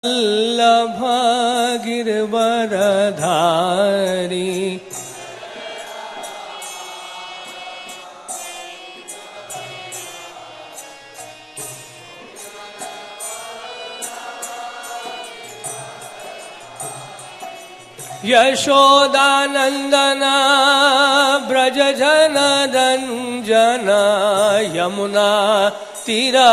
वल्लभ गिरवरधारी यशोदानंदन ब्रज जन रंजन यमुना तीरावनचारी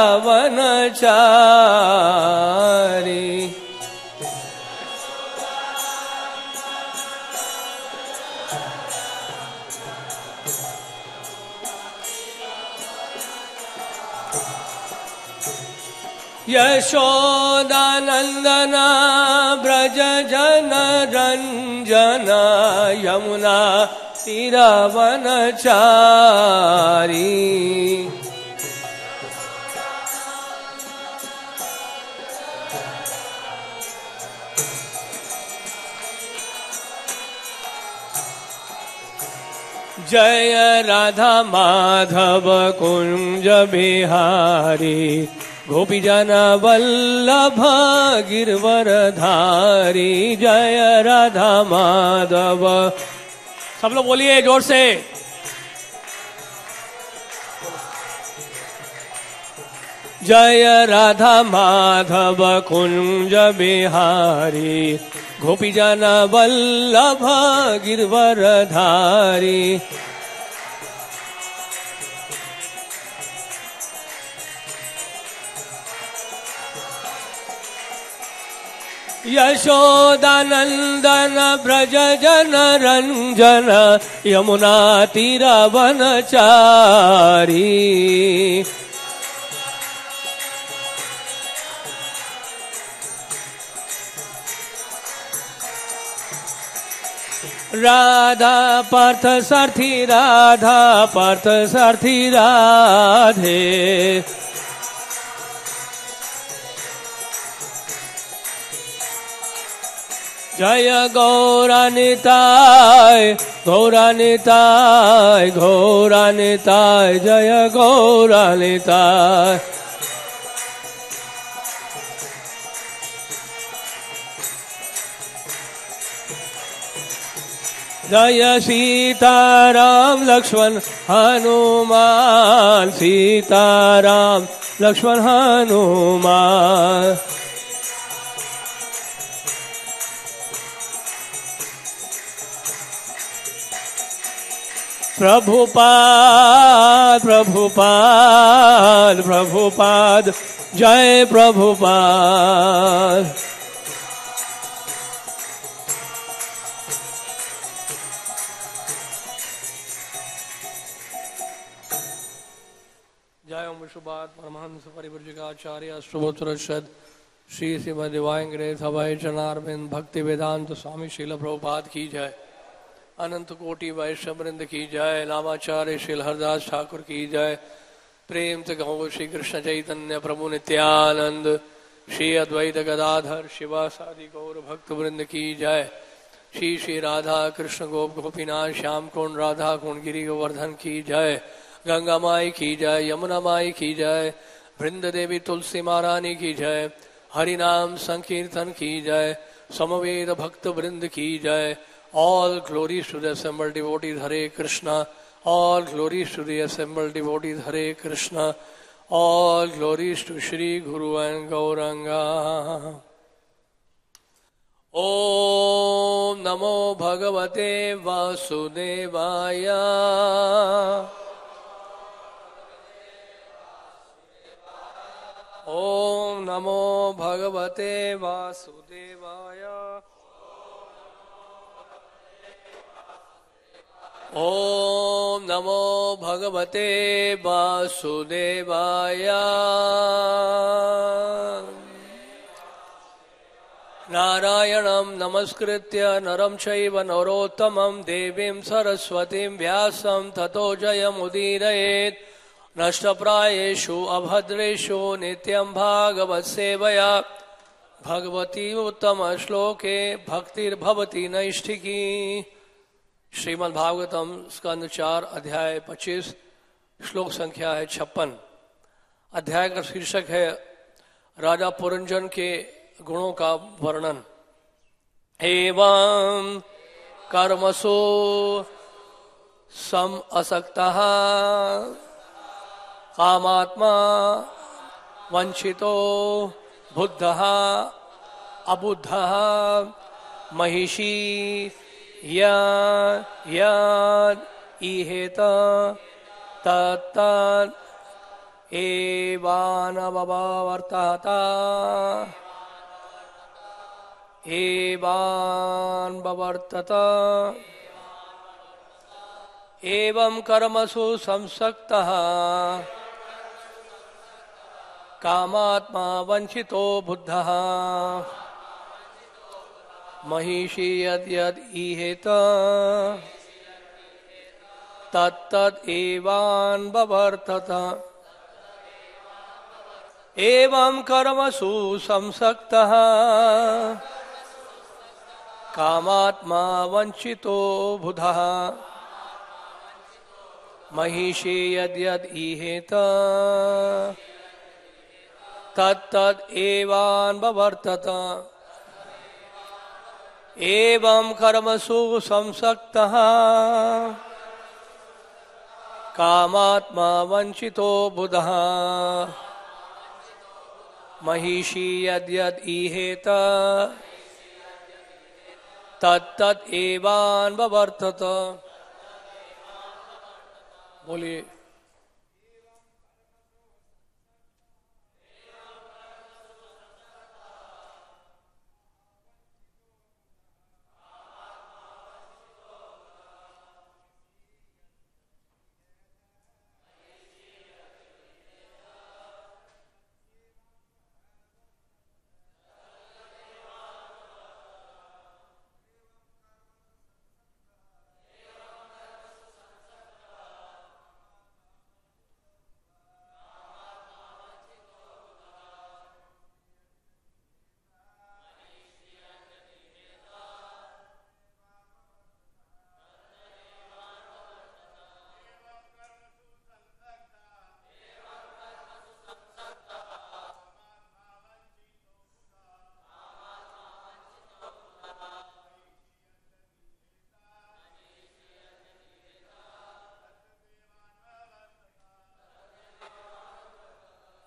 यशोदानंदन ब्रज जन रंजन यमुना तीरावनचारी जय राधा माधव कुंज बिहारी गोपी जन वल्लभ गिरवरधारी। जय राधा माधव, सब लोग बोलिए जोर से। जय राधा माधव कुंज बिहारी गोपी जन वल्लभ गिरवरधारी। यशोदानंदन ब्रज जन रंजन यमुना तीरावनचारी। राधा पार्थ सारथी राधा पार्थ सारथी राधे। जय गौरानिताय गौरानिताय गौरानिताय जय गौरानिताय। जय सीताराम लक्ष्मण हनुमान सीताराम लक्ष्मण हनुमान। प्रभुपाद प्रभुपाद प्रभुपाद जय प्रभुपाद। जय ओम विश्वपाद परमहंस परिव्राजकाचार्य अष्टोत्तरशत श्री श्रीमद डिवाइन ग्रेस हवाई चरणारविंद भक्ति वेदांत स्वामी शील प्रभुपाद की जय। अनंत कोटि वैष्णव वृंद की जय। नामाचार्य श्री हरदास ठाकुर की जय। प्रेम से कहो श्री कृष्ण चैतन्य प्रभु नित्यानंद श्री अद्वैत गदाधर शिवासादि गौर भक्त वृंद की जय। श्री श्री राधा कृष्ण गोप गोपीनाथ श्याम कुंड राधा कुंड गिरी गोवर्धन की जय। गंगा माई की जय, यमुना माई की जय, वृंद देवी तुलसी महारानी की जय। हरि नाम संकीर्तन की जय। समवेद भक्त वृंद की जय। All glories to the assembled devotees, Hare Krishna. All glories to the assembled devotees, Hare Krishna. All glories to Shri Guru and Gauranga. Om Namo Bhagavate Vasudevaya. Om Namo Bhagavate Vasudevaya. ओम नमो भगवते वासुदेवाय। नारायणं नमस्कृत्य नरं चैव नरोत्तमं देवीं सरस्वतीं व्यासं ततो जयमुदीरयेत्। नष्टप्रायेषु अभद्रेषु नित्यं भागवत सेवया भगवती उत्तम श्लोके भक्तिर्भवति नैष्ठिकी। श्रीमद् भागवतम स्कंद 4 अध्याय 25 श्लोक संख्या है 56। अध्याय का शीर्षक है राजा पुरंजन के गुणों का वर्णन। एवं कर्मसु सम असक्तः कामात्मा वंचितो बुद्धः अबुद्धः महिषी यद इहेत तत्तद् एवानववर्तत एवान्वर्तत एवं कर्मसु संसक्तः कामात्मा वंचितो बुद्धः महिषी यद् इहेत तत्तद् एवान्वर्तत एवं कर्मसु संसक्तः कामात्मा वंचितो बुद्धः महिषी यद् इहेत तत्तद् एवान्वर्तत एवं कर्मसु संसक्तः कामात्मा वंचितो बुद्धः महिषी यद् इहेत तत्तद् एवान्वर्तत। बोलिए।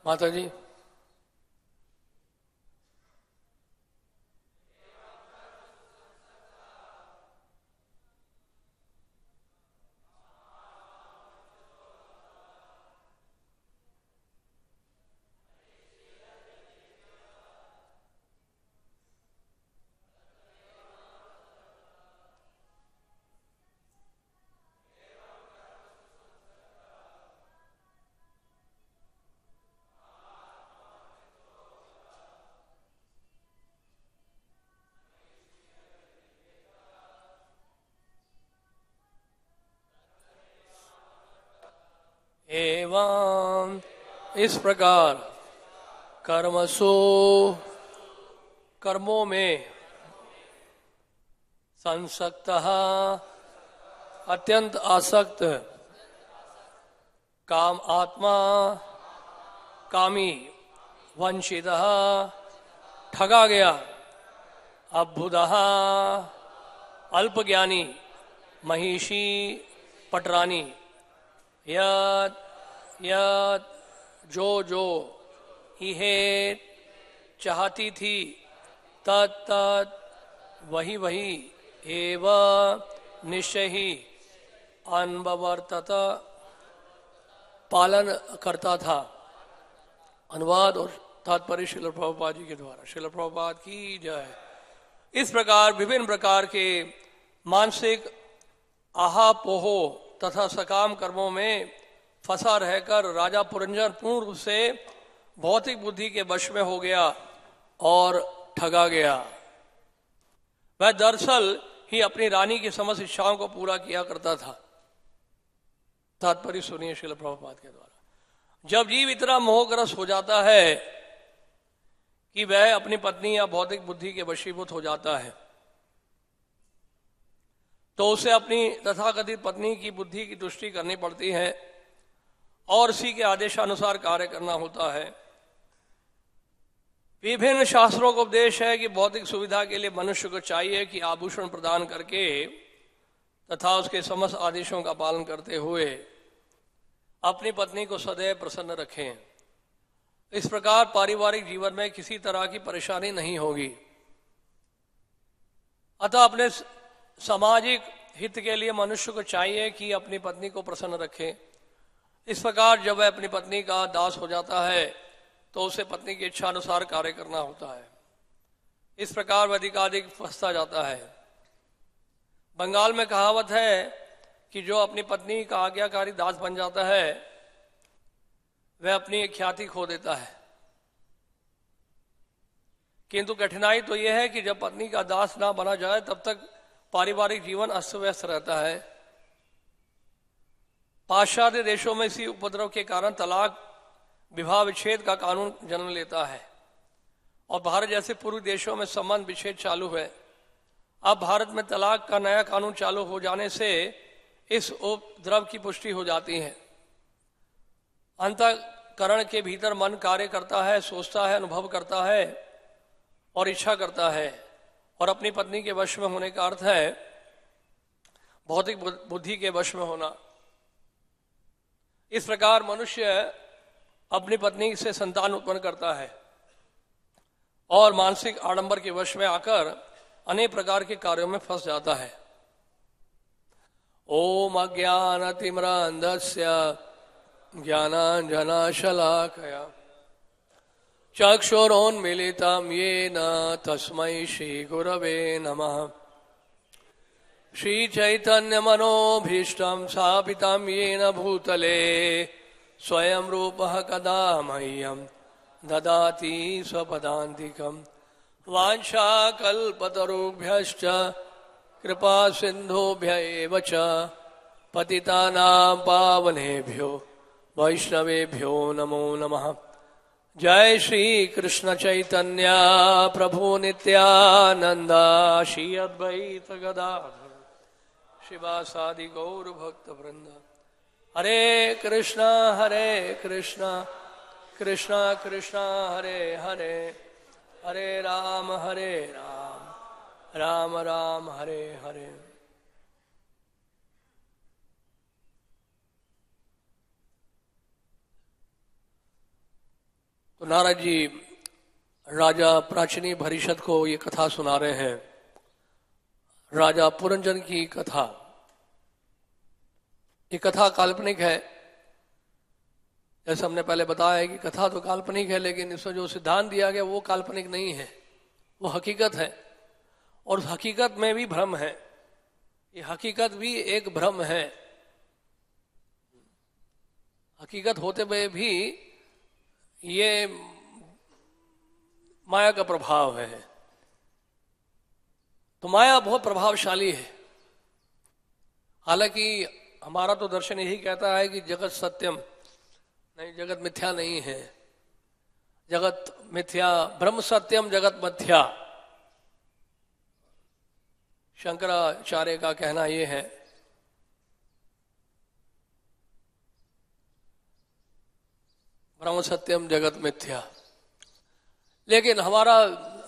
माता जी। एवं इस प्रकार कर्मसु कर्मों में संसक्तः अत्यंत आसक्त काम आत्मा कामी वंचितः ठगा गया अबुधः अल्पज्ञानी महिषी पटरानी यद यद जो जो इहे चाहती थी तत् तत् वही वही एव निश्चय ही अनवर्तत पालन करता था। अनुवाद और तात्पर्य श्रील प्रभुपाद जी के द्वारा। श्रील प्रभुपाद की जय। इस प्रकार विभिन्न प्रकार के मानसिक आहापोहो तथा सकाम कर्मों में फंसा रहकर राजा पुरंजन पूर्ण रूप से भौतिक बुद्धि के वश में हो गया और ठगा गया। वह दरअसल ही अपनी रानी की समस्त इच्छाओं को पूरा किया करता था। तात्पर्य सुनिए श्रील प्रभुपाद के द्वारा। जब जीव इतना मोहग्रस्त हो जाता है कि वह अपनी पत्नी या भौतिक बुद्धि के वशीभूत हो जाता है तो उसे अपनी तथाकथित पत्नी की बुद्धि की तुष्टि करनी पड़ती है और उसी के आदेशानुसार कार्य करना होता है। विभिन्न शास्त्रों का उपदेश है कि भौतिक सुविधा के लिए मनुष्य को चाहिए कि आभूषण प्रदान करके तथा उसके समस्त आदेशों का पालन करते हुए अपनी पत्नी को सदैव प्रसन्न रखें। इस प्रकार पारिवारिक जीवन में किसी तरह की परेशानी नहीं होगी। अतः अपने सामाजिक हित के लिए मनुष्य को चाहिए कि अपनी पत्नी को प्रसन्न रखे। इस प्रकार जब वह अपनी पत्नी का दास हो जाता है तो उसे पत्नी की इच्छा अनुसार कार्य करना होता है। इस प्रकार वह अधिकाधिक फंसता जाता है। बंगाल में कहावत है कि जो अपनी पत्नी का आज्ञाकारी दास बन जाता है वह अपनी ख्याति खो देता है। किंतु कठिनाई तो यह है कि जब पत्नी का दास ना बना जाए तब तक पारिवारिक जीवन अस्त व्यस्त रहता है। पाश्चात्य देशों में इसी उपद्रव के कारण तलाक विवाह विच्छेद का कानून जन्म लेता है और भारत जैसे पूर्वी देशों में संबंध विच्छेद चालू है। अब भारत में तलाक का नया कानून चालू हो जाने से इस उपद्रव की पुष्टि हो जाती है। अंतःकरण के भीतर मन कार्य करता है, सोचता है, अनुभव करता है और इच्छा करता है, और अपनी पत्नी के वश में होने का अर्थ है भौतिक बुद्धि के वश में होना। इस प्रकार मनुष्य अपनी पत्नी से संतान उत्पन्न करता है और मानसिक आडंबर के वश में आकर अनेक प्रकार के कार्यों में फंस जाता है। ओम अज्ञानतिमिरान्धस्य ज्ञानाञ्जनशलाकया चक्षुरोन्मीलितं येन तस्मै श्रीगुरवे नमः। श्रीचैतन्यमनोभीष्टं स्थापितं येन भूतले स्वयं रूपः कदा मह्यं ददाति स्वपदान्तिकं। वाञ्छाकल्पतरुभ्यश्च कृपा सिन्धुभ्य एव च पतितानां पावनेभ्यो वैष्णवेभ्यो नमो नमः। जय श्री कृष्ण चैतन्य प्रभु नित्यानंद श्री अद्वैत गदाधर शिवासादि गौर भक्त वृंद। हरे कृष्णा कृष्णा कृष्णा हरे हरे, हरे राम राम राम हरे हरे। तो नारद जी राजा प्राचीनी भरिषद को ये कथा सुना रहे हैं, राजा पुरंजन की कथा। ये कथा काल्पनिक है, जैसे हमने पहले बताया कि कथा तो काल्पनिक है, लेकिन इसमें जो सिद्धांत दिया गया वो काल्पनिक नहीं है, वो हकीकत है। और उस हकीकत में भी भ्रम है, ये हकीकत भी एक भ्रम है। हकीकत होते हुए भी ये माया का प्रभाव है। तो माया बहुत प्रभावशाली है। हालांकि हमारा तो दर्शन यही कहता है कि जगत सत्यम नहीं, जगत मिथ्या नहीं है। जगत मिथ्या, ब्रह्म सत्यम जगत मिथ्या, शंकराचार्य का कहना यह है। ब्रह्म सत्यम जगत मिथ्या। लेकिन हमारा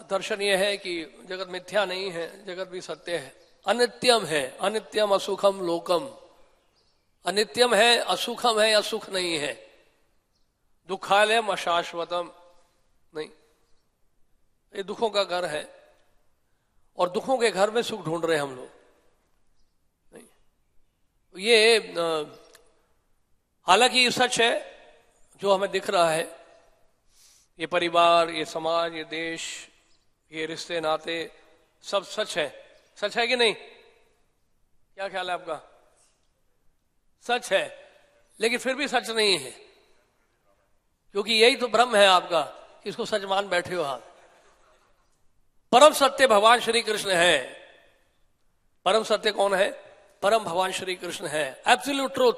दर्शन यह है कि जगत मिथ्या नहीं है, जगत भी सत्य है, अनित्यम है। अनित्यम असुखम लोकम, अनित्यम है, असुखम है, असुख नहीं है। दुखालयम अशाश्वतम नहीं, ये दुखों का घर है और दुखों के घर में सुख ढूंढ रहे हैं हम लोग नहीं। ये हालांकि ये सच है जो हमें दिख रहा है। ये परिवार, ये समाज, ये देश, ये रिश्ते नाते सब सच है। सच है कि नहीं? क्या ख्याल है आपका? सच है, लेकिन फिर भी सच नहीं है, क्योंकि यही तो भ्रम है आपका कि इसको सच मान बैठे हो आप। परम सत्य भगवान श्री कृष्ण है। परम सत्य कौन है? परम भगवान श्री कृष्ण है, एब्सोल्यूट ट्रूथ।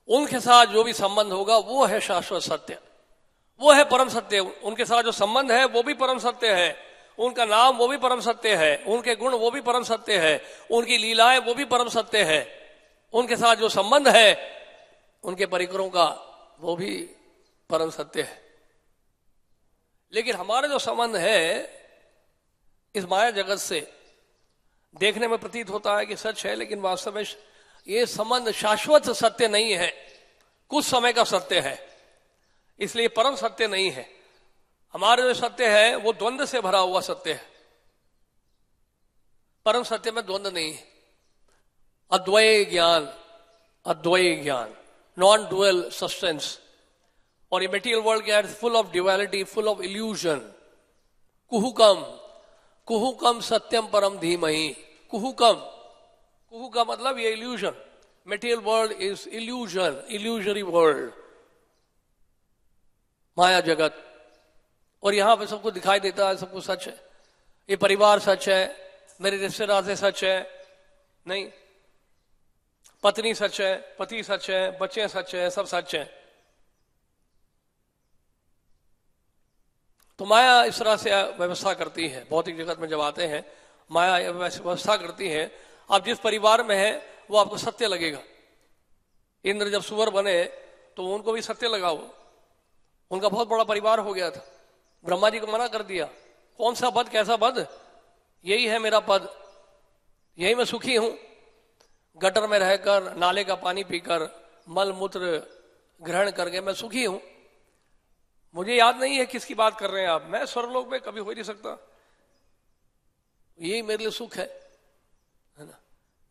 उनके साथ जो भी संबंध होगा वो है शाश्वत सत्य, वो है परम सत्य। उनके साथ जो संबंध है वो भी परम सत्य है, उनका नाम वो भी परम सत्य है, उनके गुण वो भी परम सत्य है, उनकी लीलाएं वो भी परम सत्य है। उनके साथ जो संबंध है उनके परिकरों का वो भी परम सत्य है। लेकिन हमारे जो संबंध है इस माया जगत से, देखने में प्रतीत होता है कि सच है, लेकिन वास्तव में ये संबंध शाश्वत सत्य नहीं है, कुछ समय का सत्य है, इसलिए परम सत्य नहीं है। हमारे जो सत्य है वो द्वंद्व से भरा हुआ सत्य है, परम सत्य में द्वंद्व नहीं है। अद्वय ज्ञान, अद्वय ज्ञान, नॉन डुअल सब्सटेंस। और ये मटेरियल वर्ल्ड क्या है? Full of duality, full of illusion. कुहुकम, कुहुकम सत्यम परम धीमहि। कुहुकम, कुहू का मतलब ये illusion. Material world is illusion, illusory world, माया जगत। और यहां पे सबको दिखाई देता है, सब कुछ सच है। ये परिवार सच है, मेरे रिश्तेदार से सच है नहीं, पत्नी सच है, पति सच है, बच्चे सच है, सब सच है। तो माया इस तरह से व्यवस्था करती है। भौतिक जगत में जब आते हैं माया व्यवस्था करती है। आप जिस परिवार में है वो आपको सत्य लगेगा। इंद्र जब सुअर बने तो उनको भी सत्य लगा, वो उनका बहुत बड़ा परिवार हो गया था। ब्रह्मा जी को मना कर दिया, कौन सा पद, कैसा पद, यही है मेरा पद, यही मैं सुखी हूं। गटर में रहकर, नाले का पानी पीकर, मल मूत्र ग्रहण करके मैं सुखी हूं। मुझे याद नहीं है किसकी बात कर रहे हैं आप, मैं स्वर्गलोक में कभी हो ही नहीं सकता, यही मेरे लिए सुख है ना।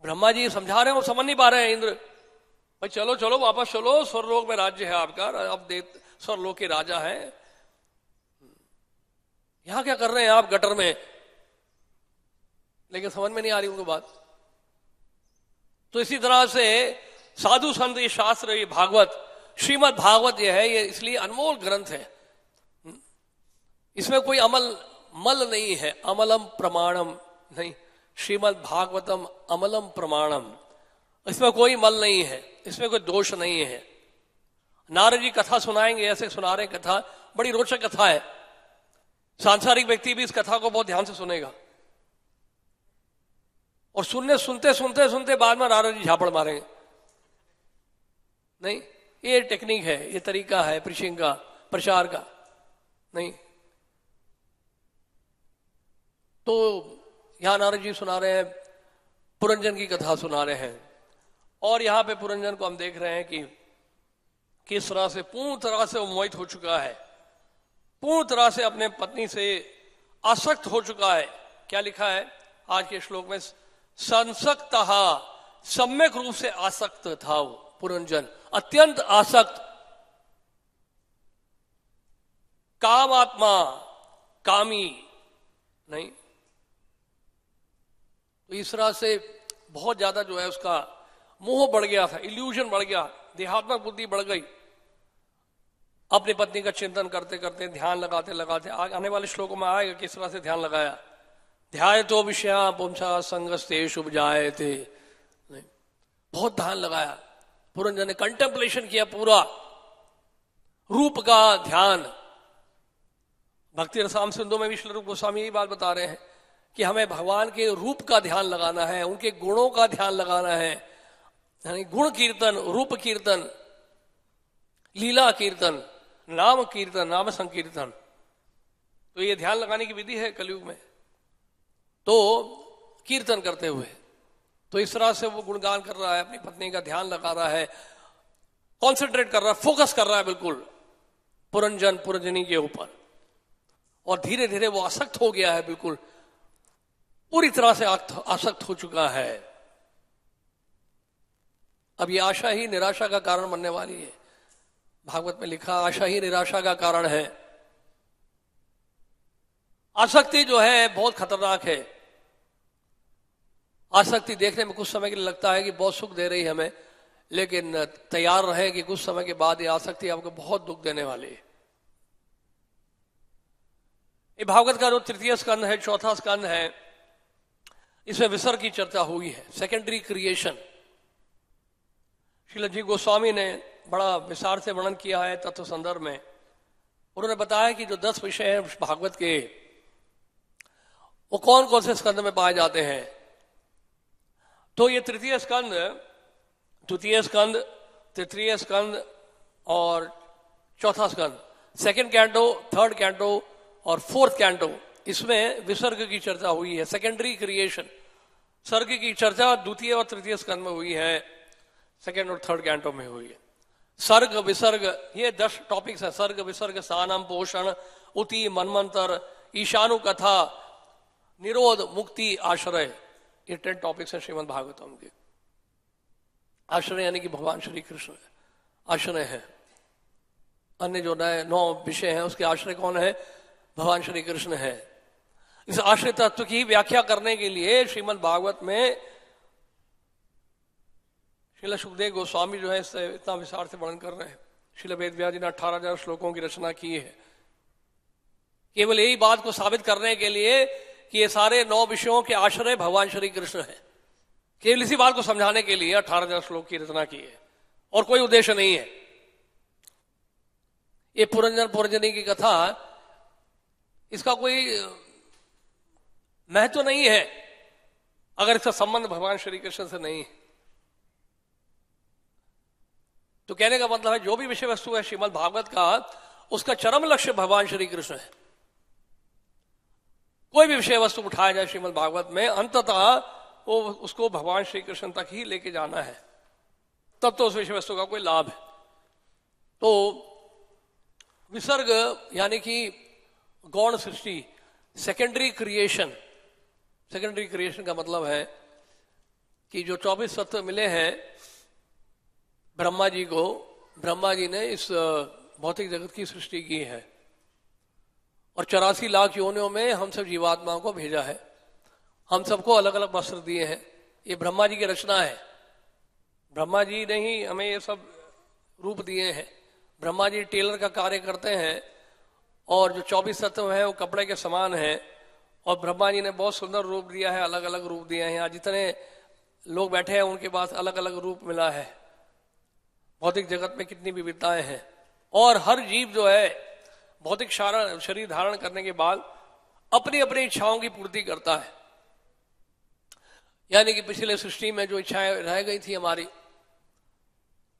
ब्रह्मा जी समझा रहे हैं, वो समझ नहीं पा रहे हैं। इंद्र भाई चलो चलो वापस चलो, स्वर्गलोक में राज्य है आपका, अब स्वर्गलोक के राजा हैं, यहां क्या कर रहे हैं आप गटर में? लेकिन समझ में नहीं आ रही उनको बात। तो इसी तरह से साधु संत, ये शास्त्र, ये भागवत, श्रीमद् भागवत ये है, ये इसलिए अनमोल ग्रंथ है। इसमें कोई मल नहीं है, अमलम प्रमाणम नहीं। श्रीमद् भागवतम अमलम प्रमाणम, इसमें कोई मल नहीं है, इसमें कोई दोष नहीं है। नारद जी कथा सुनाएंगे, ऐसे सुना रहे कथा, बड़ी रोचक कथा है। सांसारिक व्यक्ति भी इस कथा को बहुत ध्यान से सुनेगा और सुनते सुनते बाद में नारद जी झापड़ मारेंगे। नहीं, ये टेक्निक है, ये तरीका है प्रीचिंग का, प्रचार का। नहीं तो यहां नारद जी सुना रहे हैं, पुरंजन की कथा सुना रहे हैं। और यहां पे पुरंजन को हम देख रहे हैं कि किस तरह से पूर्ण तरह से वो मोहित हो चुका है, पूर्ण तरह से अपने पत्नी से आसक्त हो चुका है। क्या लिखा है आज के श्लोक में? संसक्तः, सम्यक रूप से आसक्त था वो पुरंजन, अत्यंत आसक्त। कामात्मा, कामी नहीं। तो इस तरह से बहुत ज्यादा जो है उसका मोह बढ़ गया था, इल्यूजन बढ़ गया, देहात्मक बुद्धि बढ़ गई। अपनी पत्नी का चिंतन करते करते, ध्यान लगाते लगाते, आने वाले श्लोकों में आएगा किस तरह से ध्यान लगाया। ध्याय तो विषया पुंसा संगस्ते शुभ जाए थे, बहुत ध्यान लगाया पुरंजन ने, कंटेम्पलेशन किया पूरा, रूप का ध्यान। भक्ति रसाम सिंधु में भी श्री रूप गोस्वामी यही बात बता रहे हैं कि हमें भगवान के रूप का ध्यान लगाना है, उनके गुणों का ध्यान लगाना है, यानी गुण कीर्तन, रूप कीर्तन, लीला कीर्तन, नाम कीर्तन, नाम संकीर्तन। तो ये ध्यान लगाने की विधि है कलयुग में। तो कीर्तन करते हुए, तो इस तरह से वो गुणगान कर रहा है, अपनी पत्नी का ध्यान लगा रहा है, कॉन्सेंट्रेट कर रहा है, फोकस कर रहा है बिल्कुल पुरंजन, पुरंजनी के ऊपर। और धीरे धीरे वो आसक्त हो गया है, बिल्कुल पूरी तरह से आसक्त हो चुका है। अब ये आशा ही निराशा का कारण बनने वाली है। भागवत में लिखा, आशा ही निराशा का कारण है। आसक्ति जो है बहुत खतरनाक है। आसक्ति देखने में कुछ समय के लिए लगता है कि बहुत सुख दे रही है हमें, लेकिन तैयार रहे कि कुछ समय के बाद ये आसक्ति आपको बहुत दुख देने वाली है। ये भागवत का जो तृतीय स्कंद है, चौथा स्कंद है, इसमें विसर्ग की चर्चा हुई है, सेकेंडरी क्रिएशन। श्रील जी गोस्वामी ने बड़ा विस्तार से वर्णन किया है तत्व संदर्भ में। उन्होंने बताया कि जो 10 विषय हैं भागवत के, वो कौन कौन से स्कंद में पाए जाते हैं। तो ये तृतीय स्कंद, द्वितीय स्कंद, तृतीय स्कंद और चौथा स्कंद, सेकंड कैंटो, थर्ड कैंटो और 4th कैंटो, इसमें विसर्ग की चर्चा हुई है, सेकेंडरी क्रिएशन, सर्ग की चर्चा द्वितीय और तृतीय स्कंद में हुई है, 2nd और 3rd कैंटो में हुई है। सर्ग विसर्ग, ये 10 टॉपिक्स है। सर्ग विसर्ग, सानम, पोषण, उति, मनमंत्र, ईशानु कथा, निरोध, मुक्ति, आश्रय, ये 10 टॉपिक्स हैं श्रीमद् भागवतम के। आश्रय यानी कि भगवान श्री कृष्ण आश्रय है। अन्य जो नए 9 विषय हैं उसके आश्रय कौन है? भगवान श्री कृष्ण है। इस आश्रय तत्व की व्याख्या करने के लिए श्रीमद् भागवत में श्रील सुखदेव गोस्वामी जो है इससे इतना विस्तार से वर्णन कर रहे हैं। श्रील वेदव्यास जी ने 18,000 श्लोकों की रचना की है केवल यही बात को साबित करने के लिए कि ये सारे 9 विषयों के आश्रय भगवान श्री कृष्ण है। केवल इसी बात को समझाने के लिए 18,000 श्लोक की रचना की है और कोई उद्देश्य नहीं है। ये पुरंजन पुरंजनी की कथा, इसका कोई महत्व नहीं है अगर इसका संबंध भगवान श्री कृष्ण से नहीं है। तो कहने का मतलब है जो भी विषय वस्तु है श्रीमद् भागवत का, उसका चरम लक्ष्य भगवान श्री कृष्ण है। कोई भी विषय वस्तु उठाया जाए श्रीमद् भागवत में, अंततः वो उसको भगवान श्री कृष्ण तक ही लेके जाना है, तब तो उस विषय वस्तु का कोई लाभ है। तो विसर्ग यानी कि गौण सृष्टि, सेकेंडरी क्रिएशन। सेकेंडरी क्रिएशन का मतलब है कि जो 24 तत्व मिले हैं ब्रह्मा जी को, ब्रह्मा जी ने इस भौतिक जगत की सृष्टि की है और 84 लाख योनियों में हम सब जीवात्माओं को भेजा है। हम सबको अलग अलग वस्त्र दिए हैं। ये ब्रह्मा जी की रचना है। ब्रह्मा जी ने ही हमें ये सब रूप दिए हैं। ब्रह्मा जी टेलर का कार्य करते हैं और जो 24 तत्व हैं वो कपड़े के समान हैं और ब्रह्मा जी ने बहुत सुंदर रूप दिया है, अलग अलग रूप दिए हैं। यहाँ जितने लोग बैठे हैं उनके पास अलग अलग रूप मिला है। भौतिक जगत में कितनी विविधताएं हैं और हर जीव जो है भौतिक शरीर धारण करने के बाद अपनी अपनी इच्छाओं की पूर्ति करता है। यानी कि पिछले सृष्टि में जो इच्छाएं रह गई थी हमारी,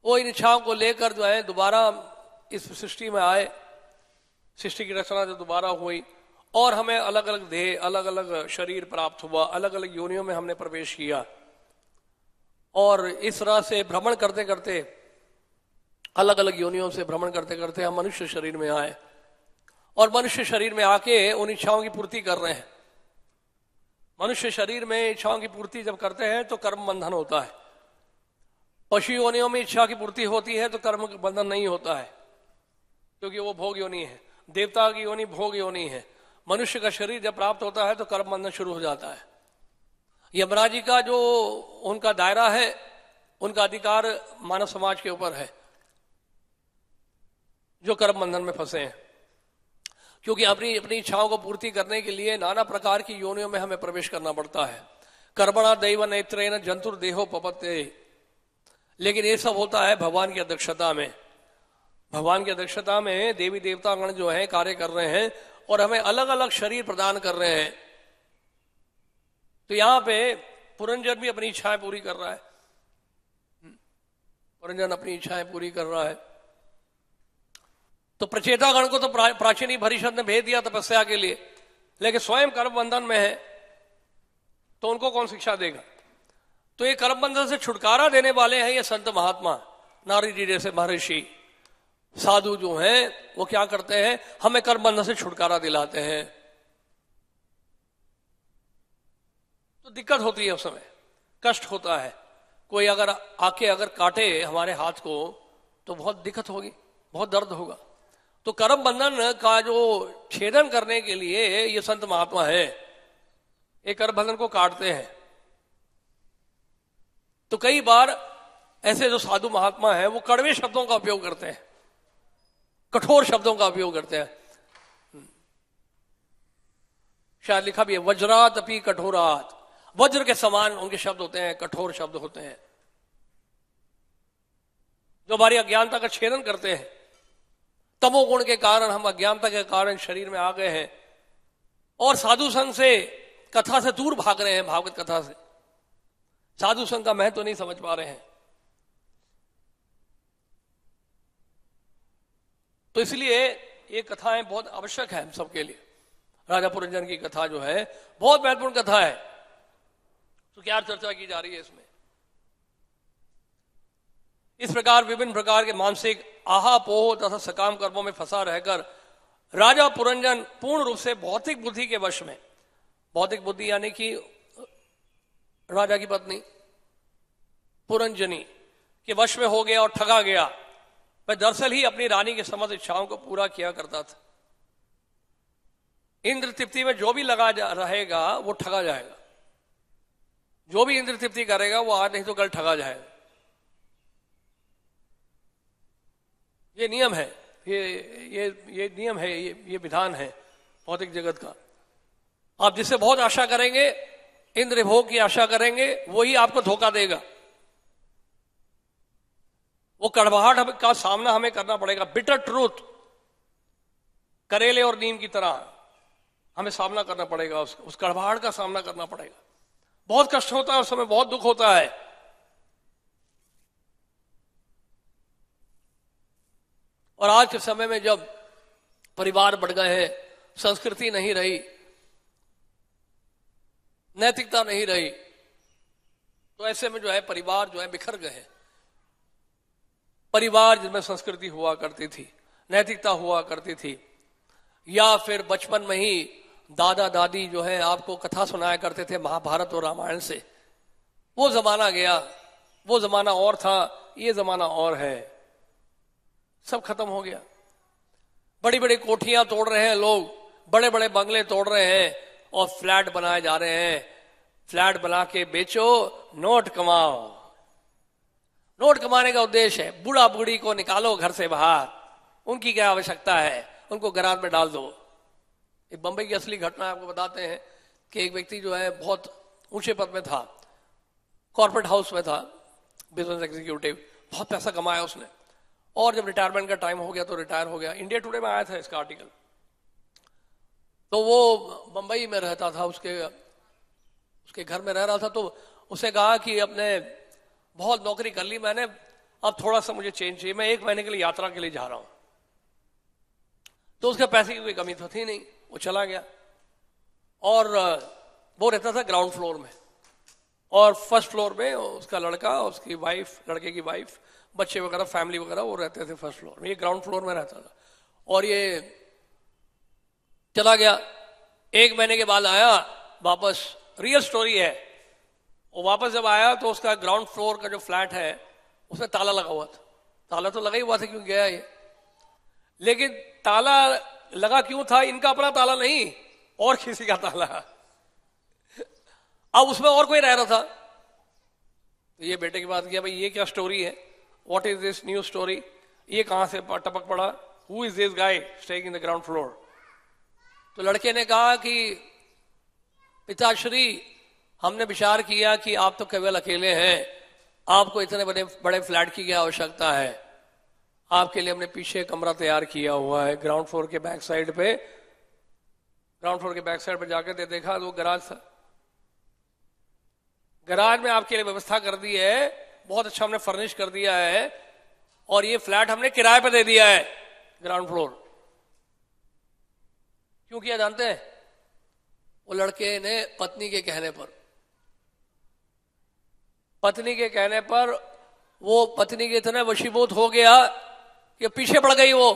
वो इन इच्छाओं को लेकर जो है दोबारा इस सृष्टि में आए। सृष्टि की रचना जो दोबारा हुई और हमें अलग अलग देह, अलग अलग शरीर प्राप्त हुआ, अलग अलग योनियों में हमने प्रवेश किया और इस तरह से भ्रमण करते करते, अलग अलग योनियों से भ्रमण करते करते हम मनुष्य शरीर में आए और मनुष्य शरीर में आके उन इच्छाओं की पूर्ति कर रहे हैं। मनुष्य शरीर में इच्छाओं की पूर्ति जब करते हैं तो कर्म बंधन होता है। पशु योनियों में इच्छा की पूर्ति होती है तो कर्म बंधन नहीं होता है, क्योंकि वो भोग योनि है। देवता की योनि भोग योनि है। मनुष्य का शरीर जब प्राप्त होता है तो कर्म बंधन शुरू हो जाता है। यमराज जी का जो उनका दायरा है, उनका अधिकार मानव समाज के ऊपर है जो कर्म बंधन में फंसे हैं, क्योंकि अपनी अपनी इच्छाओं को पूर्ति करने के लिए नाना प्रकार की योनियों में हमें प्रवेश करना पड़ता है। कर्मणा दैव नेत्रेण जंतुर देहो पपते। लेकिन ये सब होता है भगवान की अध्यक्षता में। भगवान की अध्यक्षता में देवी देवतागण जो है कार्य कर रहे हैं और हमें अलग अलग शरीर प्रदान कर रहे हैं। तो यहां पे पुरंजन भी अपनी इच्छाएं पूरी कर रहा है। पुरंजन अपनी इच्छाएं पूरी कर रहा है। तो प्रचेतागण को तो प्राचीनी भरिषद ने भेज दिया तपस्या के लिए, लेकिन स्वयं कर्म बंधन में है तो उनको कौन शिक्षा देगा? तो ये कर्म बंधन से छुटकारा देने वाले हैं ये संत महात्मा, नारद जी जैसे महर्षि, साधु जो हैं वो क्या करते हैं, हमें कर्म बंधन से छुटकारा दिलाते हैं। तो दिक्कत होती है उस समय, कष्ट होता है। कोई अगर आके अगर काटे हमारे हाथ को तो बहुत दिक्कत होगी, बहुत दर्द होगा। तो कर्म बंधन का जो छेदन करने के लिए ये संत महात्मा है, ये कर्म बंधन को काटते हैं। तो कई बार ऐसे जो साधु महात्मा है वो कड़वे शब्दों का उपयोग करते हैं, कठोर शब्दों का उपयोग करते हैं। शायद लिखा भी है वज्रात अपि कठोरात, वज्र के समान उनके शब्द होते हैं, कठोर शब्द होते हैं जो हमारी अज्ञानता का छेदन करते हैं। तमोगुण के कारण हम अज्ञानता के कारण शरीर में आ गए हैं और साधु संघ से, कथा से दूर भाग रहे हैं, भागवत कथा से। साधु संघ का महत्व नहीं समझ पा रहे हैं। तो इसलिए ये कथाएं बहुत आवश्यक है हम सबके लिए। राजा पुरंजन की कथा जो है बहुत महत्वपूर्ण कथा है। तो क्या चर्चा की जा रही है इसमें? इस प्रकार विभिन्न प्रकार के मानसिक आहापोह तथा सकाम कर्मों में फंसा रहकर राजा पुरंजन पूर्ण रूप से भौतिक बुद्धि के वश में, भौतिक बुद्धि यानी कि राजा की पत्नी पुरंजनी के वश में हो गया और ठगा गया। वह दरअसल ही अपनी रानी के समस्त इच्छाओं को पूरा किया करता था। इंद्र तृप्ति में जो भी लगा रहेगा वो ठगा जाएगा। जो भी इंद्र तृप्ति करेगा वो आज नहीं तो कल ठगा जाएगा। ये नियम है, ये नियम है, ये विधान है भौतिक जगत का। आप जिससे बहुत आशा करेंगे, इंद्र भोग की आशा करेंगे, वही आपको धोखा देगा। वो कड़वाहट का सामना हमें करना पड़ेगा। बिटर ट्रूथ, करेले और नीम की तरह हमें सामना करना पड़ेगा। उस कड़वाहट का सामना करना पड़ेगा। बहुत कष्ट होता है, उस समय बहुत दुख होता है। और आज के समय में जब परिवार बढ़ गए हैं, संस्कृति नहीं रही, नैतिकता नहीं रही, तो ऐसे में जो है परिवार जो है बिखर गए हैं। परिवार जिसमें संस्कृति हुआ करती थी, नैतिकता हुआ करती थी, या फिर बचपन में ही दादा दादी जो है आपको कथा सुनाया करते थे महाभारत और रामायण से, वो जमाना गया। वो जमाना और था, ये जमाना और है। सब खत्म हो गया। बड़ी बड़ी कोठियां तोड़ रहे हैं लोग, बड़े बड़े बंगले तोड़ रहे हैं और फ्लैट बनाए जा रहे हैं। फ्लैट बना के बेचो, नोट कमाओ। नोट कमाने का उद्देश्य है बूढ़ा बूढ़ी को निकालो घर से बाहर, उनकी क्या आवश्यकता है, उनको गराज में डाल दो। एक बंबई की असली घटना आपको बताते हैं कि एक व्यक्ति जो है बहुत ऊंचे पद में था, कॉर्पोरेट हाउस में था, बिजनेस एग्जीक्यूटिव, बहुत पैसा कमाया उसने, और जब रिटायरमेंट का टाइम हो गया तो रिटायर हो गया। इंडिया टुडे में आया था इसका आर्टिकल। तो वो बंबई में रहता था, उसके घर में रह रहा था। तो उसे कहा कि अपने बहुत नौकरी कर ली मैंने, अब थोड़ा सा मुझे चेंज चाहिए, मैं 1 महीने के लिए यात्रा के लिए जा रहा हूं। तो उसके पैसे की कोई कमी तो थी नहीं, वो चला गया। और वो रहता था ग्राउंड फ्लोर में, और फर्स्ट फ्लोर में उसका लड़का, उसकी वाइफ, लड़के की वाइफ, बच्चे वगैरह, फैमिली वगैरह वो रहते थे फर्स्ट फ्लोर में। ये ग्राउंड फ्लोर में रहता था। और ये चला गया। 1 महीने के बाद आया वापस, रियल स्टोरी है। वो वापस जब आया तो उसका ग्राउंड फ्लोर का जो फ्लैट है उसमें ताला लगा हुआ था। ताला तो लगा ही हुआ था क्यों गया ये, लेकिन ताला लगा क्यों था? इनका अपना ताला नहीं, और किसी का ताला। अब उसमें और कोई रह रहा था। तो ये बेटे की बात किया, भाई ये क्या स्टोरी है, what is this new story, ये कहां से टपक पड़ा, who is this guy staying in the ground floor? तो लड़के ने कहा कि पिताश्री, हमने विचार किया कि आप तो केवल अकेले हैं, आपको इतने बड़े बड़े फ्लैट की क्या आवश्यकता है। आपके लिए हमने पीछे कमरा तैयार किया हुआ है ग्राउंड फ्लोर के बैक साइड पे। ग्राउंड फ्लोर के बैक साइड पे जाकर देखा तो गराज था। गराज में आपके लिए व्यवस्था कर दी है, बहुत अच्छा हमने फर्निश कर दिया है, और ये फ्लैट हमने किराए पे दे दिया है ग्राउंड फ्लोर। क्यों किया जानते हैं? वो लड़के ने पत्नी के कहने पर, पत्नी के कहने पर वो पत्नी के इतने वशीभूत हो गया कि पीछे पड़ गई वो,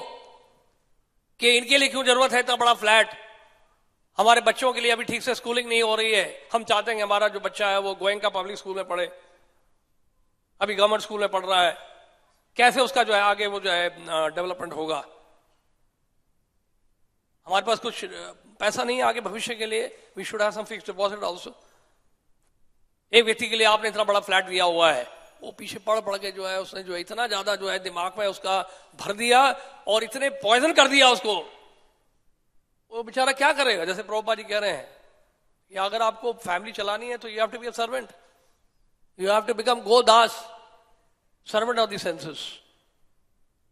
कि इनके लिए क्यों जरूरत है इतना बड़ा फ्लैट, हमारे बच्चों के लिए अभी ठीक से स्कूलिंग नहीं हो रही है, हम चाहते हैं हमारा जो बच्चा है वो गोयंका पब्लिक स्कूल में पढ़े, अभी गवर्नमेंट स्कूल में पढ़ रहा है, कैसे उसका जो है आगे वो जो है डेवलपमेंट होगा। हमारे पास कुछ पैसा नहीं है आगे भविष्य के लिए, we should have some fixed deposit also. एक व्यक्ति के लिए आपने इतना बड़ा फ्लैट दिया हुआ है, वो पीछे पड़ के जो है उसने जो है इतना ज्यादा जो है दिमाग में उसका भर दिया और इतने पॉइजन कर दिया उसको, वो बेचारा क्या करेगा। जैसे प्रभुपाद जी कह रहे हैं कि अगर आपको फैमिली चलानी है तो you have to be a servant, you have to become गोदास, सर्वेंट ऑफ द सेंसेस।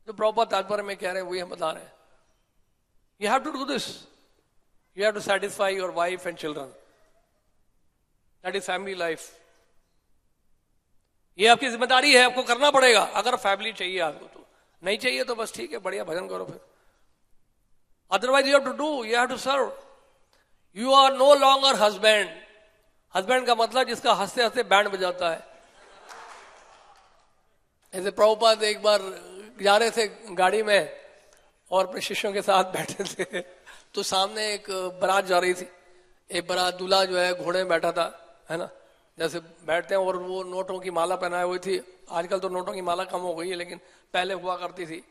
जो प्रभुपाद तात्पर्य में कह रहे हैं वही हम बता रहे हैं। You have to do this, you have to satisfy your wife and children, that is family life. ये आपकी जिम्मेदारी है, आपको करना पड़ेगा। अगर फैमिली चाहिए आपको, तो नहीं चाहिए तो बस ठीक है, बढ़िया भजन करो फिर। Otherwise you have to do, you have to serve. You are no longer husband. Husband का मतलब जिसका हंसते हंसते बैंड बजाता है। ऐसे प्रभुपाद एक बार जा रहे थे गाड़ी में और अपने शिष्यों के साथ बैठे थे, तो सामने एक बारात जा रही थी। एक बारात, दूल्हा जो है घोड़े में बैठा था, है ना, जैसे बैठते हैं, और वो नोटों की माला पहनाई हुई थी। आजकल तो नोटों की माला कम हो गई है, लेकिन पहले हुआ करती थी।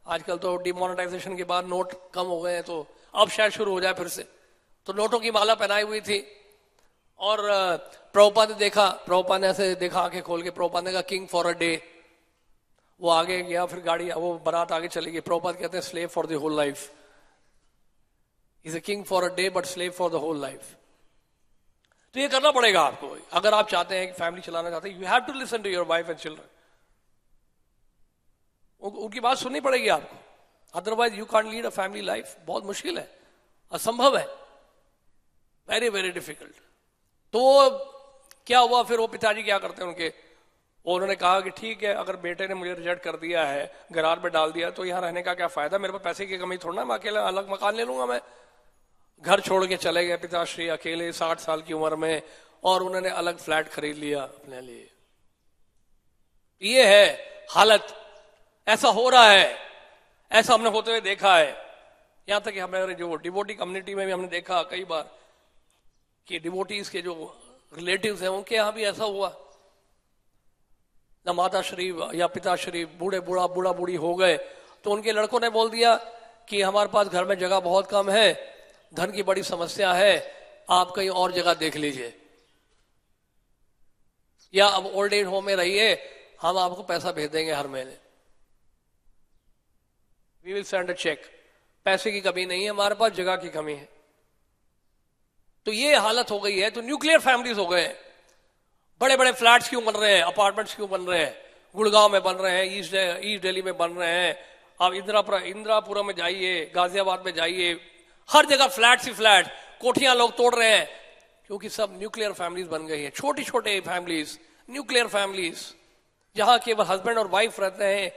आजकल तो डिमोनेटाइजेशन के बाद नोट कम हो गए हैं, तो अब शायद शुरू हो जाए फिर से। तो नोटों की माला पहनाई हुई थी और प्रभुपाद ने देखा, प्रभुपाद ने ऐसे देखा आंखें खोल के, प्रभुपाद ने कहा किंग फॉर अ डे। वो आगे गया, फिर गाड़ी, वो बारात आगे चली गई। प्रभुपाद कहते हैं slave for the whole life. Is a king for a day but slave for the whole life. तो ये करना पड़ेगा आपको अगर आप चाहते हैं कि फैमिली चलाना चाहते हैं। You have to listen to your wife and children. उनकी बात सुननी पड़ेगी आपको, otherwise you can't lead a family life. बहुत मुश्किल है, असंभव है, वेरी वेरी डिफिकल्ट। तो क्या हुआ फिर, वो पिताजी क्या करते हैं उनके, उन्होंने कहा कि ठीक है, अगर बेटे ने मुझे रिजेक्ट कर दिया है, गरार में डाल दिया, तो यहाँ रहने का क्या फायदा, मेरे पास पैसे की कमी थोड़ा ना, मैं अकेला अलग मकान ले लूंगा। मैं घर छोड़ के चले गए पिताश्री अकेले 60 साल की उम्र में, और उन्होंने अलग फ्लैट खरीद लिया अपने लिए। ये है हालत, ऐसा हो रहा है, ऐसा हमने होते हुए देखा है। यहां तक कि हमारे जो डिवोटी कम्युनिटी में भी हमने देखा कई बार कि डिवोटीज के जो रिलेटिव्स हैं उनके यहां भी ऐसा हुआ। ना माता श्री या पिताश्री बूढ़ा बूढ़ी हो गए, तो उनके लड़कों ने बोल दिया कि हमारे पास घर में जगह बहुत कम है, धन की बड़ी समस्या है, आप कहीं और जगह देख लीजिए, या अब ओल्ड एज होम में रहिए, हम आपको पैसा भेज देंगे हर महीने, we will send a cheque. पैसे की कमी नहीं है हमारे पास, जगह की कमी है। तो ये हालत हो गई है। तो न्यूक्लियर फैमिलीज हो गए, बड़े बड़े फ्लैट्स क्यों बन रहे हैं, अपार्टमेंट्स क्यों बन रहे हैं, गुड़गांव में बन रहे हैं, ईस्ट दिल्ली में बन रहे हैं, आप इंदिरापुरम में जाइए, गाजियाबाद में जाइए, हर जगह फ्लैट्स ही फ्लैट, कोठियां लोग तोड़ रहे हैं, क्योंकि सब न्यूक्लियर फैमिलीज बन गई है। छोटी छोटे फैमिलीज, न्यूक्लियर फैमिलीज, जहां केवल हस्बैंड और वाइफ रहते हैं,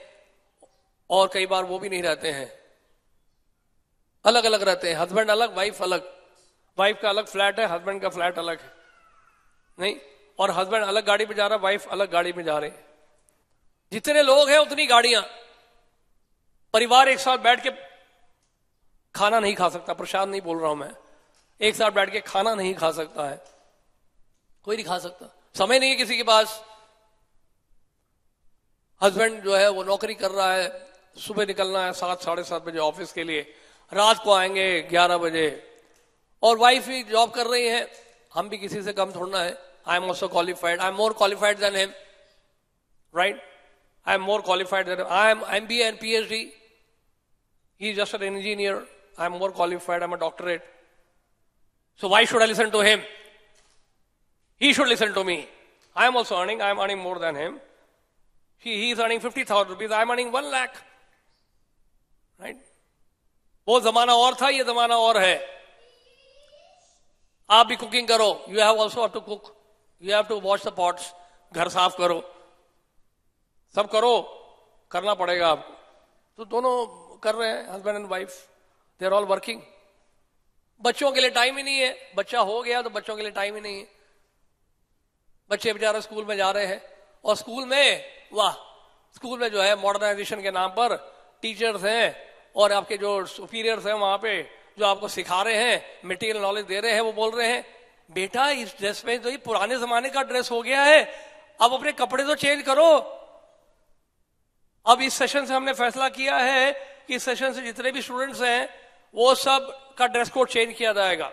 और कई बार वो भी नहीं रहते हैं, अलग अलग रहते हैं, हस्बैंड अलग वाइफ अलग, वाइफ का अलग फ्लैट है, हस्बैंड का फ्लैट अलग है, नहीं, और हस्बैंड अलग गाड़ी में जा रहा है, वाइफ अलग गाड़ी में जा रहे हैं। जितने लोग हैं उतनी गाड़ियां। परिवार एक साथ बैठ के खाना नहीं खा सकता, प्रसाद नहीं बोल रहा हूं मैं, एक साथ बैठ के खाना नहीं खा सकता है, कोई नहीं खा सकता, समय नहीं है किसी के पास। हस्बैंड जो है वो नौकरी कर रहा है, सुबह निकलना है 7 साढ़े 7 बजे ऑफिस के लिए, रात को आएंगे 11 बजे, और वाइफ भी जॉब कर रही है। हम भी किसी से कम थोड़ा है, I am also qualified, I am more qualified than him, right, I am more qualified than, I am MBA and PhD, he is just an engineer, I am more qualified, I am a doctorate, so why should I listen to him? He should listen to me. I am also earning, I am earning more than him. He is earning 50,000 rupees, I am earning 1 lakh, right? वो जमाना और था, ये जमाना और है। आप भी कुकिंग करो, you have also to cook, you have to wash the pots, घर साफ करो, सब करो, करना पड़ेगा आपको। तो दोनों कर रहे हैं, husband and wife, they are all working. बच्चों के लिए टाइम ही नहीं है, बच्चा हो गया तो बच्चों के लिए टाइम ही नहीं है। बच्चे बेचारे स्कूल में जा रहे हैं, और स्कूल में, वाह, स्कूल में जो है मॉडर्नाइजेशन के नाम पर टीचर्स हैं और आपके जो सुपीरियर्स हैं वहां पे जो आपको सिखा रहे हैं, मटेरियल नॉलेज दे रहे हैं, वो बोल रहे हैं बेटा इस ड्रेस में तो ये पुराने जमाने का ड्रेस हो गया है, अब अपने कपड़े तो चेंज करो। अब इस सेशन से हमने फैसला किया है कि इस सेशन से जितने भी स्टूडेंट्स हैं वो सब का ड्रेस कोड चेंज किया जाएगा,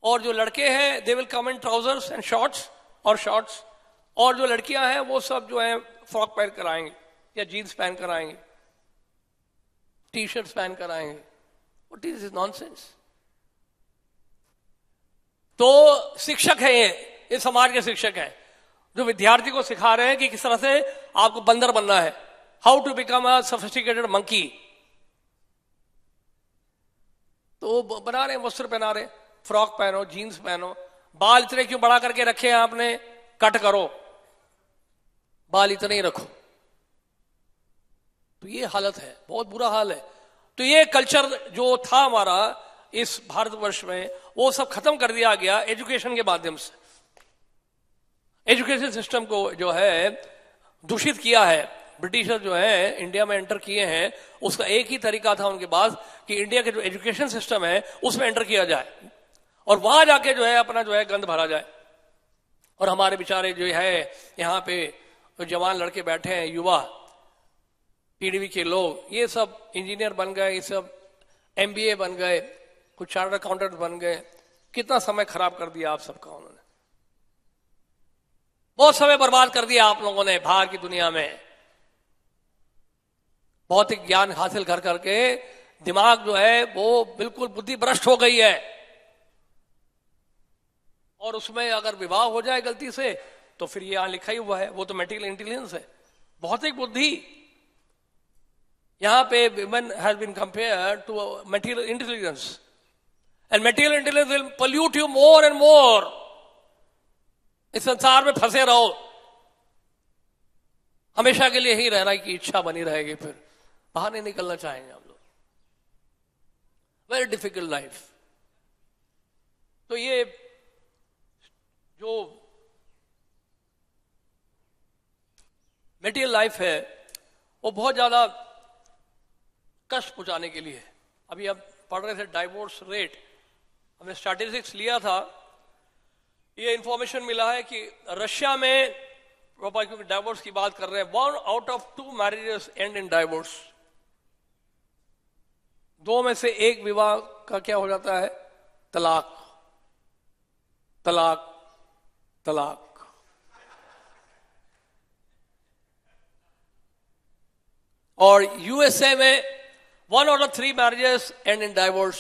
और जो लड़के हैं they will come in trousers and shorts और शॉर्ट्स, और जो लड़कियां हैं वो सब जो है फ्रॉक पहन कर आएंगे या जीन्स पहन कर आएंगे, टी शर्ट्स पहन कर आएंगे। What is this nonsense? तो शिक्षक है ये समाज के शिक्षक हैं जो विद्यार्थी को सिखा रहे हैं कि किस तरह से आपको बंदर बनना है, how to become a sophisticated monkey. तो वो बना रहे हैं, वस्त्र पहना रहे, फ्रॉक पहनो, जीन्स पहनो, बाल इतने क्यों बड़ा करके रखे हैं आपने, कट करो, बाल इतने ही रखो। तो ये हालत है, बहुत बुरा हाल है। तो ये कल्चर जो था हमारा, इस भारतवर्ष में वो सब खत्म कर दिया गया एजुकेशन के माध्यम से। एजुकेशन सिस्टम को जो है दूषित किया है ब्रिटिशर जो है इंडिया में एंटर किए हैं, उसका एक ही तरीका था उनके पास कि इंडिया के जो एजुकेशन सिस्टम है उसमें एंटर किया जाए और वहां जाके जो है अपना जो है गंद भरा जाए। और हमारे बेचारे जो है यहाँ पे जो जवान लड़के बैठे हैं, युवा पीडीवी के लोग, ये सब इंजीनियर बन गए, ये सब एमबीए बन गए, कुछ चार्टर्ड अकाउंटेंट बन गए। कितना समय खराब कर दिया आप सबका उन्होंने, बहुत समय बर्बाद कर दिया आप लोगों ने बाहर की दुनिया में। भौतिक ज्ञान हासिल कर करके दिमाग जो है वो बिल्कुल बुद्धि भ्रष्ट हो गई है। और उसमें अगर विवाह हो जाए गलती से तो फिर ये यहां लिखा ही हुआ है, वो तो मेटीरियल इंटेलिजेंस है, भौतिक बुद्धि। यहां पे women has been compared to material intelligence and material intelligence will pollute you more and more। इस संसार में फंसे रहो, हमेशा के लिए ही रहना की इच्छा बनी रहेगी, फिर बाहर नहीं निकलना चाहेंगे हम लोग। Very difficult life. तो ये जो मेटीरियल लाइफ है वो बहुत ज्यादा कष्ट पहुंचाने के लिए। अभी हम पढ़ रहे थे डाइवोर्स रेट, हमने स्टैटिस्टिक्स लिया था, ये इंफॉर्मेशन मिला है कि रशिया में, क्योंकि डाइवोर्स की बात कर रहे हैं, 1 out of 2 marriages and in divorce. 2 में से 1 विवाह का क्या हो जाता है? तलाक, तलाक, तलाक। और यूएसए में 1 out of 3 marriages and in divorce,